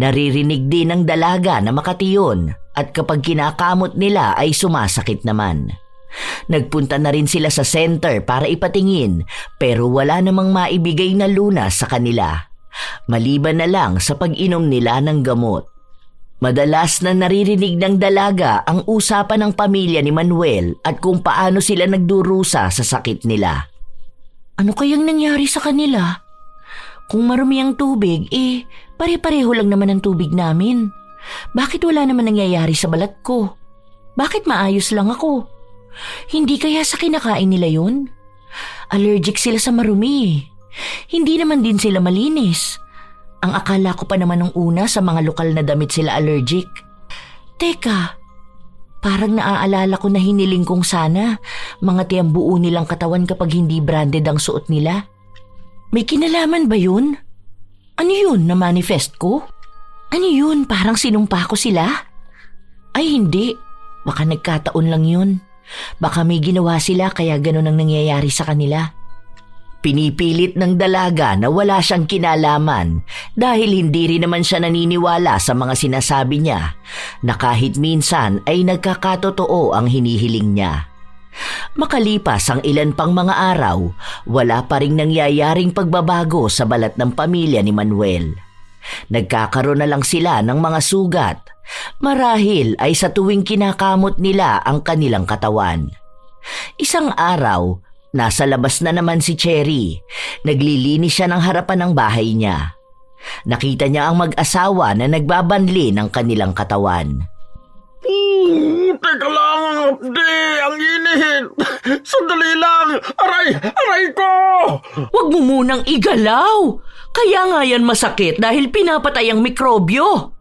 Naririnig din ng dalaga na makatiyon at kapag kinakamot nila ay sumasakit naman. Nagpunta na rin sila sa center para ipatingin pero wala namang maibigay na lunas sa kanila. Maliban na lang sa pag-inom nila ng gamot. Madalas na naririnig ng dalaga ang usapan ng pamilya ni Manuel at kung paano sila nagdurusa sa sakit nila. Ano kayang nangyari sa kanila? Kung marumi ang tubig, pare-pareho lang naman ang tubig namin. Bakit wala naman nangyayari sa balat ko? Bakit maayos lang ako? Hindi kaya sa kinakain nila yun? Allergic sila sa marumi. Hindi naman din sila malinis. Ang akala ko pa naman nung una sa mga lokal na damit sila allergic. Teka, parang naaalala ko na hiniling kong sana mga tiyang buo nilang katawan kapag hindi branded ang suot nila. May kinalaman ba yun? Ano yun na manifest ko? Ano yun, parang sinumpa ko sila? Ay hindi, baka nagkataon lang yun. Baka may ginawa sila kaya ganun ang nangyayari sa kanila. Pinipilit ng dalaga na wala siyang kinalaman dahil hindi rin naman siya naniniwala sa mga sinasabi niya na kahit minsan ay nagkakatotoo ang hinihiling niya. Makalipas ang ilan pang mga araw, wala pa ring nangyayaring pagbabago sa balat ng pamilya ni Manuel. Nagkakaroon na lang sila ng mga sugat, marahil ay sa tuwing kinakamot nila ang kanilang katawan. Isang araw, nasa labas na naman si Cherry. Naglilinis siya ng harapan ng bahay niya. Nakita niya ang mag-asawa na nagbabanli ng kanilang katawan. Teka lang, Abdi! Ang init! Sandali lang! Aray ko! Huwag mo munang igalaw! Kaya nga yan masakit dahil pinapatay ang mikrobyo.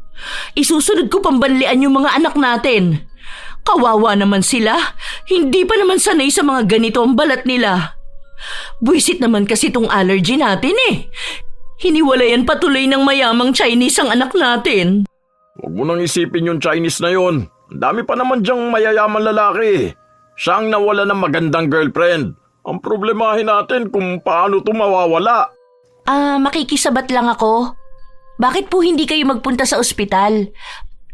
Isusunod ko pambanlian yung mga anak natin. Kawawa naman sila. Hindi pa naman sanay sa mga ganito ang balat nila. Buisit naman kasi tong allergy natin eh. Hiniwalayan patuloy ng mayamang Chinese ang anak natin. Huwag mo nang isipin yung Chinese na yon. Ang dami pa naman diyang mayayaman lalaki. Siya ang nawala ng magandang girlfriend. Ang problemahin natin kung paano ito mawawala. Makikisabat lang ako. Bakit po hindi kayo magpunta sa ospital?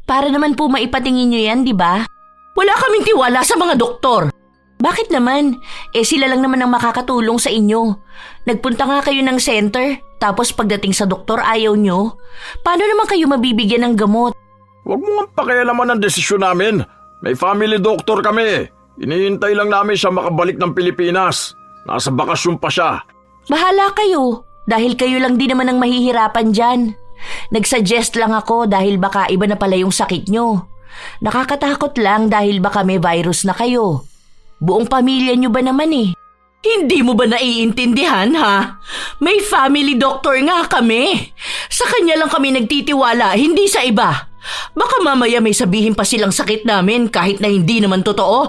Para naman po maipatingin nyo yan, di ba? Wala kaming tiwala sa mga doktor. Bakit naman? Sila lang naman ang makakatulong sa inyo. Nagpunta nga kayo ng center, tapos pagdating sa doktor ayaw nyo. Paano naman kayo mabibigyan ng gamot? Huwag mo nga pakialaman ang desisyon namin. May family doctor kami. Inihintay lang namin siya makabalik ng Pilipinas. Nasa bakasyon pa siya. Bahala kayo, dahil kayo lang din naman ang mahihirapan dyan. Nagsuggest lang ako dahil baka iba na pala yung sakit nyo. Nakakatakot lang dahil baka may virus na kayo. Buong pamilya nyo ba naman eh? Hindi mo ba naiintindihan ha? May family doctor nga kami. Sa kanya lang kami nagtitiwala, hindi sa iba. Baka mamaya may sabihin pa silang sakit namin kahit na hindi naman totoo.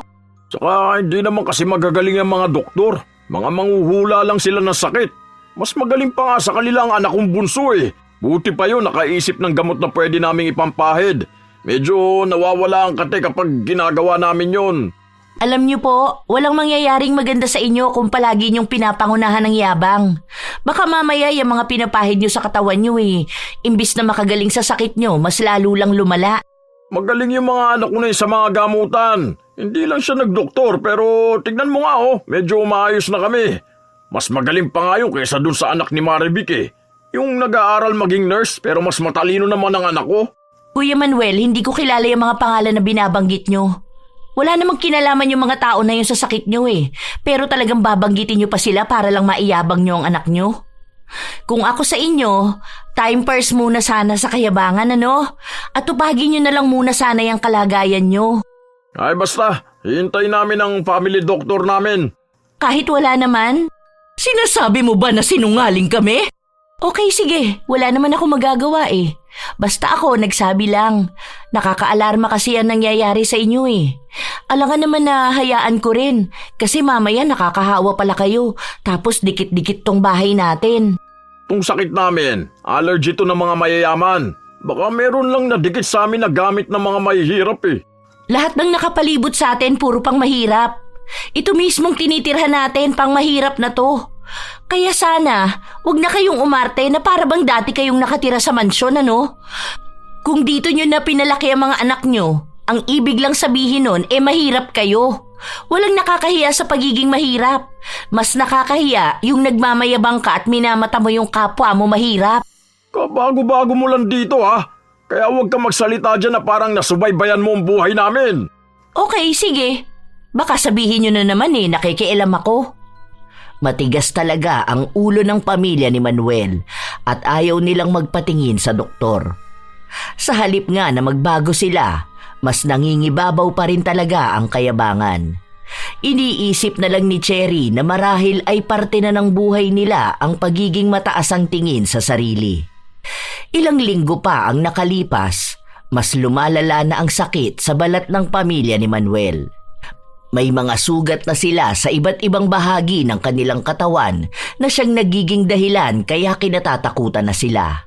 Tsaka hindi naman kasi magagaling ang mga doktor. Mga manghuhula lang sila ng sakit. Mas magaling pa nga sa kanila ang anak kong bunso eh. Buti pa yun nakaisip ng gamot na pwede naming ipampahid. Medyo nawawala ang kate kapag ginagawa namin yon. Alam niyo po, walang mangyayaring maganda sa inyo kung palagi niyong pinapangunahan ng yabang. Baka mamaya yung mga pinapahid niyo sa katawan niyo eh. Imbis na makagaling sa sakit niyo, mas lalo lang lumala. Magaling yung mga anak ko na yun sa mga gamutan. Hindi lang siya nagdoktor pero tignan mo nga medyo umaayos na kami. Mas magaling pa nga yun kaysa dun sa anak ni Marivic eh. Yung nag-aaral maging nurse pero mas matalino naman ang anak ko. Kuya Manuel, hindi ko kilala yung mga pangalan na binabanggit niyo. Wala namang kinalaman yung mga tao na yun sa sakit niyo eh. Pero talagang babanggitin niyo pa sila para lang maiyabang niyo ang anak niyo. Kung ako sa inyo, time first muna sana sa kayabangan ano? At tupagin niyo na lang muna sana yung kalagayan niyo. Ay basta, hintay namin ang family doctor namin. Kahit wala naman? Sinasabi mo ba na sinungaling kami? Okay sige, wala naman ako magagawa eh. Basta ako nagsabi lang. Nakakaalarma kasi ang nangyayari sa inyo eh. Alangan naman na hayaan ko rin. Kasi mamaya nakakahawa pala kayo. Tapos dikit-dikit tong bahay natin. Tong sakit namin, allergy to ng mga mayayaman. Baka meron lang na dikit sa amin na gamit ng mga mahihirap eh. Lahat ng nakapalibot sa atin puro pang mahirap. Ito mismong tinitirhan natin pang mahirap na to. Kaya sana, wag na kayong umarte na para bang dati kayong nakatira sa mansyon, ano? Kung dito nyo na pinalaki ang mga anak nyo, ang ibig lang sabihin nun, mahirap kayo. Walang nakakahiya sa pagiging mahirap. Mas nakakahiya yung nagmamayabang ka at minamata mo yung kapwa mo mahirap. Kabago-bago mo lang dito ha. Kaya huwag ka magsalita dyan na parang nasubaybayan mo ang buhay namin. Okay, sige. Baka sabihin nyo na naman nakikialam ako. Matigas talaga ang ulo ng pamilya ni Manuel at ayaw nilang magpatingin sa doktor. Sa halip nga na magbago sila, mas nangingibabaw pa rin talaga ang kayabangan. Iniisip na lang ni Cherry na marahil ay parte na ng buhay nila ang pagiging mataas ang tingin sa sarili. Ilang linggo pa ang nakalipas, mas lumalala na ang sakit sa balat ng pamilya ni Manuel. May mga sugat na sila sa iba't ibang bahagi ng kanilang katawan na siyang nagiging dahilan kaya kinatatakutan na sila.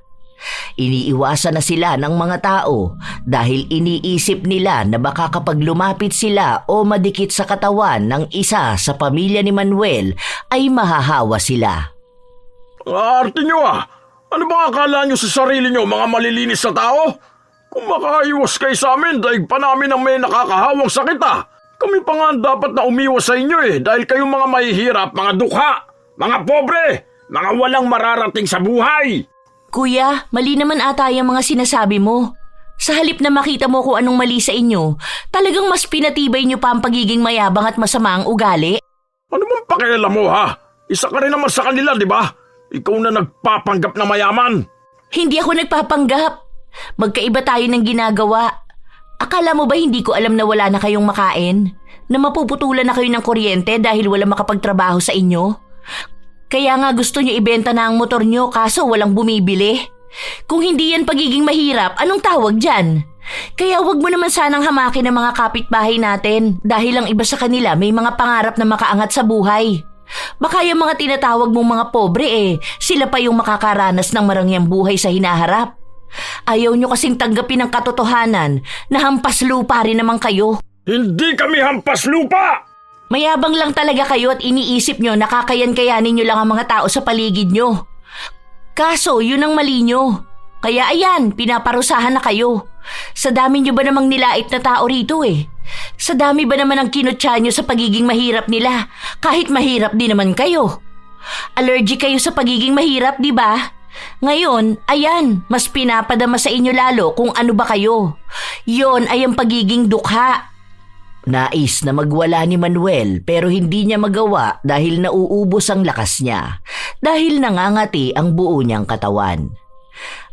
Iniiwasan na sila ng mga tao dahil iniisip nila na baka kapag lumapit sila o madikit sa katawan ng isa sa pamilya ni Manuel ay mahahawa sila. Arte nyo Ano ba akala nyo sa sarili nyo mga malilinis na tao? Kung makaiwas kayo sa amin, daig pa namin ang may nakakahawang sakit Kami pa nga dapat na umiwas sa inyo dahil kayong mga mahihirap, mga dukha, mga pobre, mga walang mararating sa buhay. Kuya, mali naman ata yung mga sinasabi mo. Sa halip na makita mo kung anong mali sa inyo, talagang mas pinatibay nyo pa ang pagiging mayabang at masama ang ugali. Ano bang pakialam mo Isa ka rin naman sa kanila, di ba? Ikaw na nagpapanggap na mayaman. Hindi ako nagpapanggap. Magkaiba tayo ng ginagawa. Akala mo ba hindi ko alam na wala na kayong makain? Na mapuputulan na kayo ng kuryente dahil wala makapagtrabaho sa inyo? Kaya nga gusto nyo ibenta na ang motor nyo kaso walang bumibili. Kung hindi yan pagiging mahirap, anong tawag dyan? Kaya wag mo naman sanang hamakin ang mga kapitbahay natin dahil ang iba sa kanila may mga pangarap na makaangat sa buhay. Baka yung mga tinatawag mong mga pobre sila pa yung makakaranas ng marangyang buhay sa hinaharap. Ayaw nyo kasing tanggapin ang katotohanan na hampas lupa rin naman kayo. Hindi kami hampas lupa! Mayabang lang talaga kayo at iniisip nyo na kakayan-kayanin nyo lang ang mga tao sa paligid nyo. Kaso yun ang mali nyo. Kaya ayan, pinaparusahan na kayo. Sa dami nyo ba namang nilait na tao rito Sa dami ba naman ang kinutya nyo sa pagiging mahirap nila kahit mahirap din naman kayo? Allergic kayo sa pagiging mahirap, di ba? Ngayon, ayan, mas pinapadama sa inyo lalo kung ano ba kayo. Yon ay ang pagiging dukha. Nais na magwala ni Manuel pero hindi niya magawa dahil nauubos ang lakas niya. dahil nangangati ang buo niyang katawan.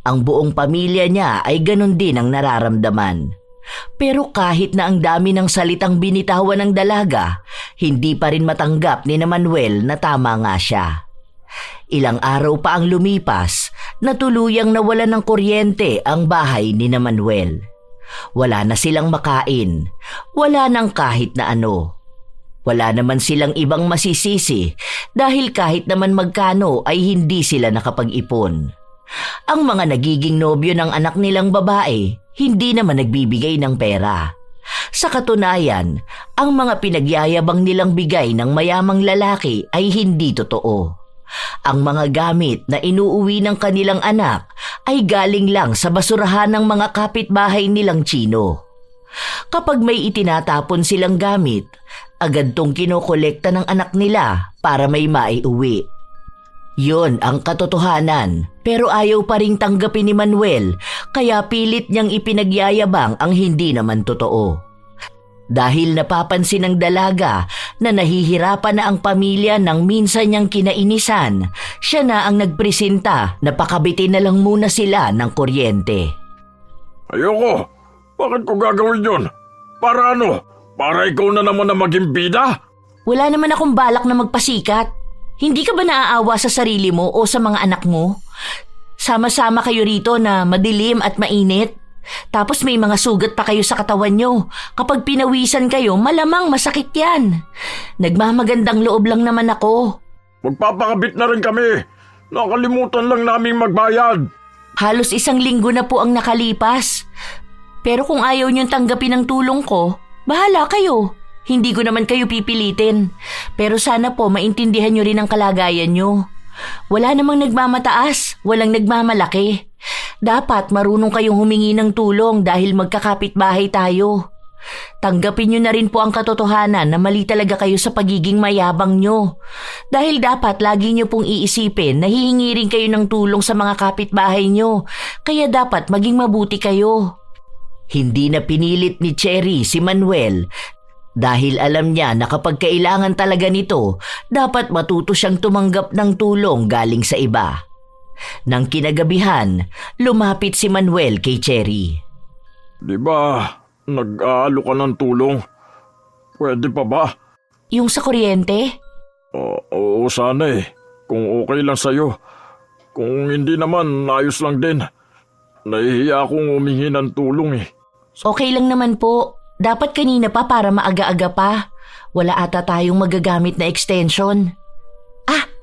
Ang buong pamilya niya ay ganon din ang nararamdaman. Pero kahit na ang dami ng salitang binitawan ng dalaga, hindi pa rin matanggap ni Manuel na tama nga siya. Ilang araw pa ang lumipas na tuluyang nawalan ng kuryente ang bahay ni Manuel. Wala na silang makain, wala nang kahit na ano. Wala naman silang ibang masisisi dahil kahit naman magkano ay hindi sila nakapag-ipon. Ang mga nagiging nobyo ng anak nilang babae, hindi naman nagbibigay ng pera. Sa katunayan, ang mga pinagyayabang nilang bigay ng mayamang lalaki ay hindi totoo. Ang mga gamit na inuuwi ng kanilang anak ay galing lang sa basurahan ng mga kapitbahay nilang Chino. Kapag may itinatapon silang gamit, agad tong kinokolekta ng anak nila para may maiuwi. Yon ang katotohanan, pero ayaw pa ring tanggapin ni Manuel kaya pilit niyang ipinagyayabang ang hindi naman totoo. Dahil napapansin ng dalaga na nahihirapan na ang pamilya ng minsan niyang kinainisan, siya na ang nagpresenta na pakabitin na lang muna sila ng kuryente. Ayoko! Bakit ko gagawin yun? Para ano? Para ikaw na naman na maging bida? Wala naman akong balak na magpasikat. Hindi ka ba naaawa sa sarili mo o sa mga anak mo? Sama-sama kayo rito na madilim at mainit. Tapos may mga sugat pa kayo sa katawan nyo. Kapag pinawisan kayo, malamang masakit yan. Nagmamagandang loob lang naman ako. Magpapakabit na rin kami. Nakalimutan lang naming magbayad. Halos 1 linggo na po ang nakalipas. Pero kung ayaw niyong tanggapin ang tulong ko, bahala kayo. Hindi ko naman kayo pipilitin. Pero sana po maintindihan niyo rin ang kalagayan niyo. Wala namang nagmamataas, walang nagmamalaki. Dapat marunong kayong humingi ng tulong dahil magkakapitbahay tayo. Tanggapin niyo na rin po ang katotohanan na mali talaga kayo sa pagiging mayabang niyo. Dahil dapat lagi niyo pong iisipin na hihingi rin kayo ng tulong sa mga kapitbahay niyo. Kaya dapat maging mabuti kayo. Hindi na pinilit ni Cherry si Manuel dahil alam niya na kapag kailangan talaga nito, dapat matuto siyang tumanggap ng tulong galing sa iba. Nang kinagabihan, lumapit si Manuel kay Cherry. Di ba, nag-aalo ka ng tulong? Pwede pa ba? Yung sa kuryente? Oo, sana eh. Kung okay lang sa'yo. Kung hindi naman, ayos lang din. Nahihiya akong humingi ng tulong eh. Okay lang naman po. Dapat kanina pa para maaga-aga pa. Wala ata tayong magagamit na extension.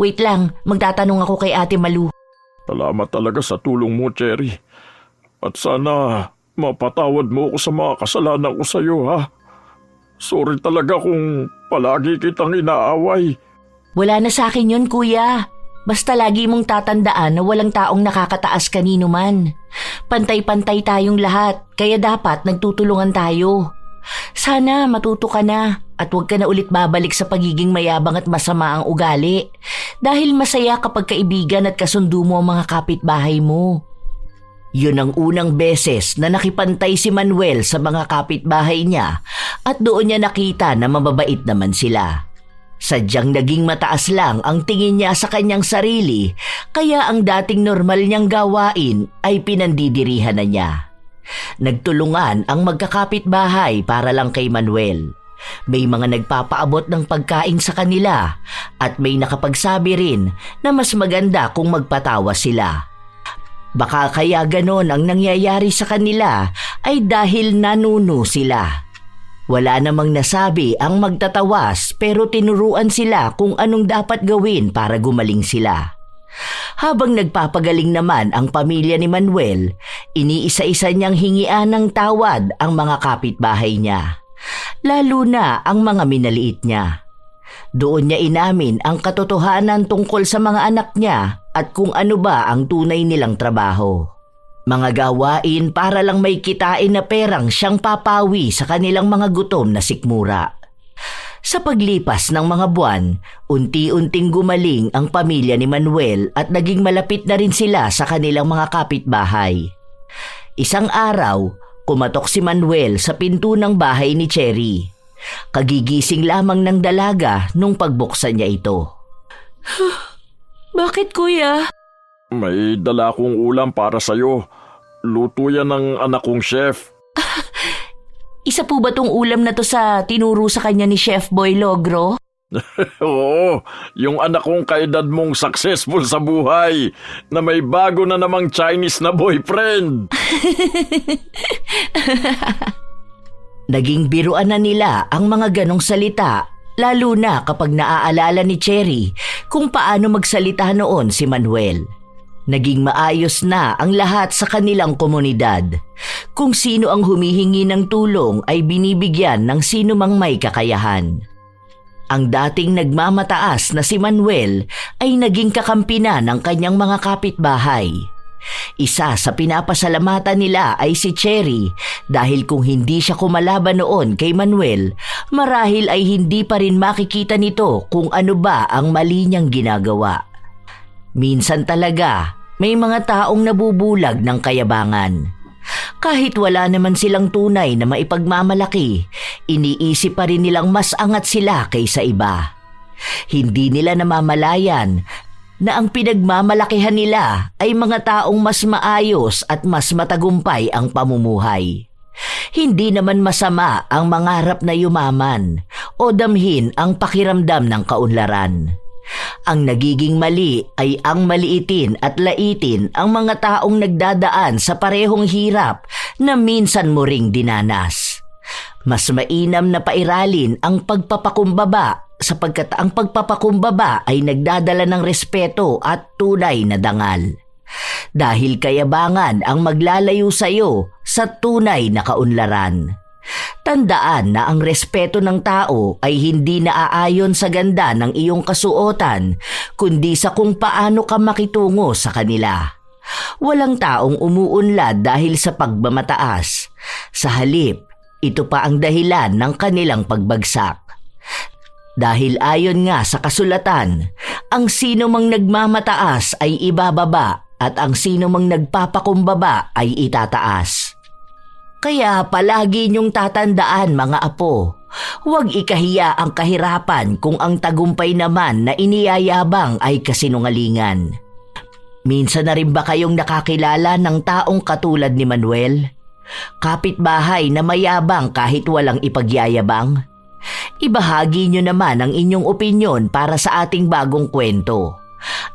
Wait lang. Magtatanong ako kay Ate Malu. Salamat talaga sa tulong mo, Cherry. At sana mapatawad mo ako sa mga kasalanan ko sa'yo, ha? Sorry talaga kung palagi kitang inaaway. Wala na sa akin yun, kuya. Basta lagi mong tatandaan na walang taong nakakataas kanino man. Pantay-pantay tayong lahat, kaya dapat nagtutulungan tayo. Sana matuto ka na at huwag ka na ulit babalik sa pagiging mayabang at masama ang ugali. Dahil masaya kapag kaibigan at kasundo mo ang mga kapitbahay mo. Yun ang unang beses na nakipantay si Manuel sa mga kapitbahay niya at doon niya nakita na mababait naman sila. Sadyang naging mataas lang ang tingin niya sa kanyang sarili kaya ang dating normal niyang gawain ay pinandidirihan na niya. Nagtulungan ang magkakapitbahay para lang kay Manuel. May mga nagpapaabot ng pagkain sa kanila at may nakapagsabi rin na mas maganda kung magpatawa sila. Baka kaya ganon ang nangyayari sa kanila ay dahil nanuno sila. Wala namang nasabi ang magtatawas pero tinuruan sila kung anong dapat gawin para gumaling sila. Habang nagpapagaling naman ang pamilya ni Manuel, iniisa-isa niyang hingian ng tawad ang mga kapitbahay niya. Lalo na ang mga minaliit niya. Doon niya inamin ang katotohanan tungkol sa mga anak niya at kung ano ba ang tunay nilang trabaho. Mga gawain para lang may kitain na perang siyang papawi sa kanilang mga gutom na sikmura. Sa paglipas ng mga buwan, unti-unting gumaling ang pamilya ni Manuel at naging malapit na rin sila sa kanilang mga kapitbahay. Isang araw, kumatok si Manuel sa pinto ng bahay ni Cherry. Kagigising lamang ng dalaga nung pagbuksan niya ito. Bakit kuya? May dala akong ulam para sa'yo. Luto yan ng anak kong chef. Isa po ba tong ulam na to sa tinuro sa kanya ni Chef Boy Logro? Oo, yung anak kong kaedad mong successful sa buhay na may bago na namang Chinese na boyfriend. Naging biruan na nila ang mga ganong salita, lalo na kapag naaalala ni Cherry kung paano magsalita noon si Manuel. Naging maayos na ang lahat sa kanilang komunidad. Kung sino ang humihingi ng tulong ay binibigyan ng sino mang may kakayahan. Ang dating nagmamataas na si Manuel ay naging kakampi na ng kanyang mga kapitbahay. Isa sa pinapasalamatan nila ay si Cherry dahil kung hindi siya kumalaban noon kay Manuel, marahil ay hindi pa rin makikita nito kung ano ba ang mali niyang ginagawa. Minsan talaga, may mga taong nabubulag ng kayabangan. Kahit wala naman silang tunay na maipagmamalaki, iniisip pa rin nilang mas angat sila kaysa iba. Hindi nila namamalayan na ang pinagmamalakihan nila ay mga taong mas maayos at mas matagumpay ang pamumuhay. Hindi naman masama ang mangarap na yumaman o damhin ang pakiramdam ng kaunlaran. Ang nagiging mali ay ang maliitin at laitin ang mga taong nagdadaan sa parehong hirap na minsan mo ring dinanas. Mas mainam na pairalin ang pagpapakumbaba sapagkat ang pagpapakumbaba ay nagdadala ng respeto at tunay na dangal. Dahil kayabangan ang maglalayo sa iyo sa tunay na kaunlaran. Tandaan na ang respeto ng tao ay hindi naaayon sa ganda ng iyong kasuotan, kundi sa kung paano ka makitungo sa kanila. Walang taong umuunlad dahil sa pagmamataas. Sa halip, ito pa ang dahilan ng kanilang pagbagsak. Dahil ayon nga sa kasulatan, ang sino mang nagmamataas ay ibababa at ang sino mang nagpapakumbaba ay itataas. Kaya palagi niyong tatandaan mga apo, huwag ikahiya ang kahirapan kung ang tagumpay naman na iniyayabang ay kasinungalingan. Minsan na rin ba kayong nakakilala ng taong katulad ni Manuel? Kapitbahay na mayabang kahit walang ipagyayabang? Ibahagi niyo naman ang inyong opinyon para sa ating bagong kwento.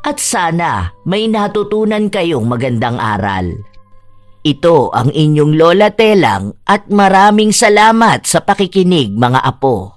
At sana may natutunan kayong magandang aral. Ito ang inyong Lola Telang at maraming salamat sa pakikinig mga apo.